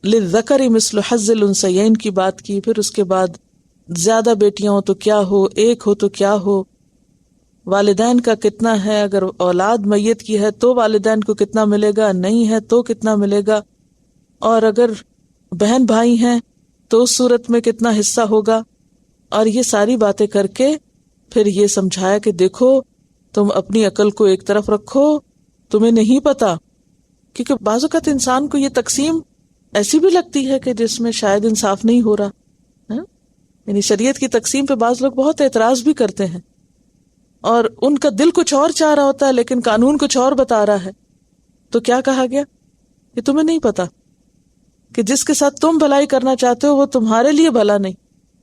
للذکر مثل حظ الانثیین کی بات کی، پھر اس کے بعد زیادہ بیٹیاں ہو تو کیا ہو، ایک ہو تو کیا ہو، والدین کا کتنا ہے، اگر اولاد میت کی ہے تو والدین کو کتنا ملے گا، نہیں ہے تو کتنا ملے گا، اور اگر بہن بھائی ہیں تو اس صورت میں کتنا حصہ ہوگا. اور یہ ساری باتیں کر کے پھر یہ سمجھایا کہ دیکھو تم اپنی عقل کو ایک طرف رکھو، تمہیں نہیں پتا، کیونکہ بعض اوقات انسان کو یہ تقسیم ایسی بھی لگتی ہے کہ جس میں شاید انصاف نہیں ہو رہا. یعنی شریعت کی تقسیم پہ بعض لوگ بہت اعتراض بھی کرتے ہیں، اور ان کا دل کچھ اور چاہ رہا ہوتا ہے لیکن قانون کچھ اور بتا رہا ہے. تو کیا کہا گیا کہ تمہیں نہیں پتا کہ جس کے ساتھ تم بھلائی کرنا چاہتے ہو وہ تمہارے لیے بھلا نہیں،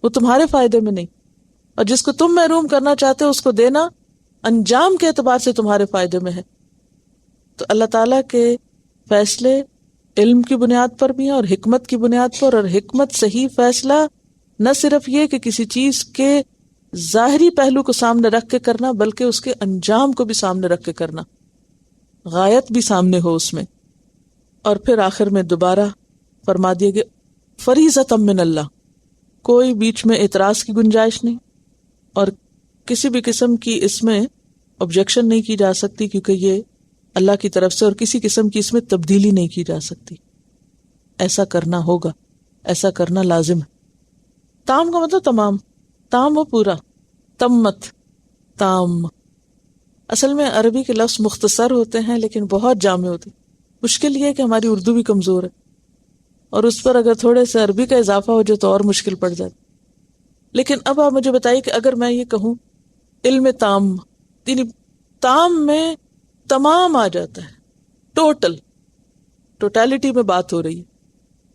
وہ تمہارے فائدے میں نہیں، اور جس کو تم محروم کرنا چاہتے ہو اس کو دینا انجام کے اعتبار سے تمہارے فائدے میں ہے. تو اللہ تعالیٰ کے فیصلے علم کی بنیاد پر بھی ہیں اور حکمت کی بنیاد پر، اور حکمت صحیح فیصلہ نہ صرف یہ کہ کسی چیز کے ظاہری پہلو کو سامنے رکھ کے کرنا، بلکہ اس کے انجام کو بھی سامنے رکھ کے کرنا، غایت بھی سامنے ہو اس میں. اور پھر آخر میں دوبارہ فرما دیا گیا فریضۃ من اللہ، کوئی بیچ میں اعتراض کی گنجائش نہیں، اور کسی بھی قسم کی اس میں آبجیکشن نہیں کی جا سکتی، کیونکہ یہ اللہ کی طرف سے، اور کسی قسم کی اس میں تبدیلی نہیں کی جا سکتی. ایسا کرنا ہوگا، ایسا کرنا لازم ہے. تام کا مطلب تمام، تام و پورا، تمت، تام. اصل میں عربی کے لفظ مختصر ہوتے ہیں لیکن بہت جامع ہوتے ہیں. مشکل یہ ہے کہ ہماری اردو بھی کمزور ہے، اور اس پر اگر تھوڑے سے عربی کا اضافہ ہو جائے تو اور مشکل پڑ جاتی. لیکن اب آپ مجھے بتائیے کہ اگر میں یہ کہوں علم تام، یعنی تام میں تمام آ جاتا ہے، ٹوٹیلٹی میں بات ہو رہی ہے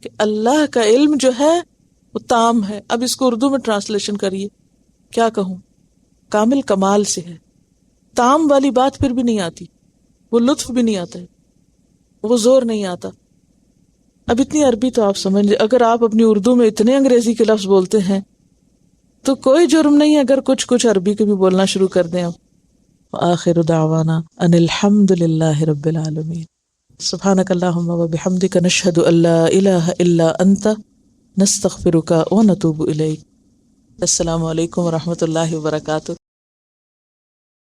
کہ اللہ کا علم جو ہے وہ تام ہے. اب اس کو اردو میں ٹرانسلیشن کریے، کیا کہوں، کامل کمال سے ہے. تام والی بات پھر بھی نہیں آتی، وہ لطف بھی نہیں آتا ہے، وہ زور نہیں آتا. اب اتنی عربی تو آپ سمجھ لیں، اگر آپ اپنی اردو میں اتنے انگریزی کے لفظ بولتے ہیں تو کوئی جرم نہیں اگر کچھ عربی کے بھی بولنا شروع کر دیں. وآخر دعوانا ان الحمد للہ رب العالمین. سبحانک اللہم وبحمدک نشہد ان لا الہ الا انت نستغفرک ونتوب الیک. السلام علیکم ورحمۃ اللہ وبرکاتہ.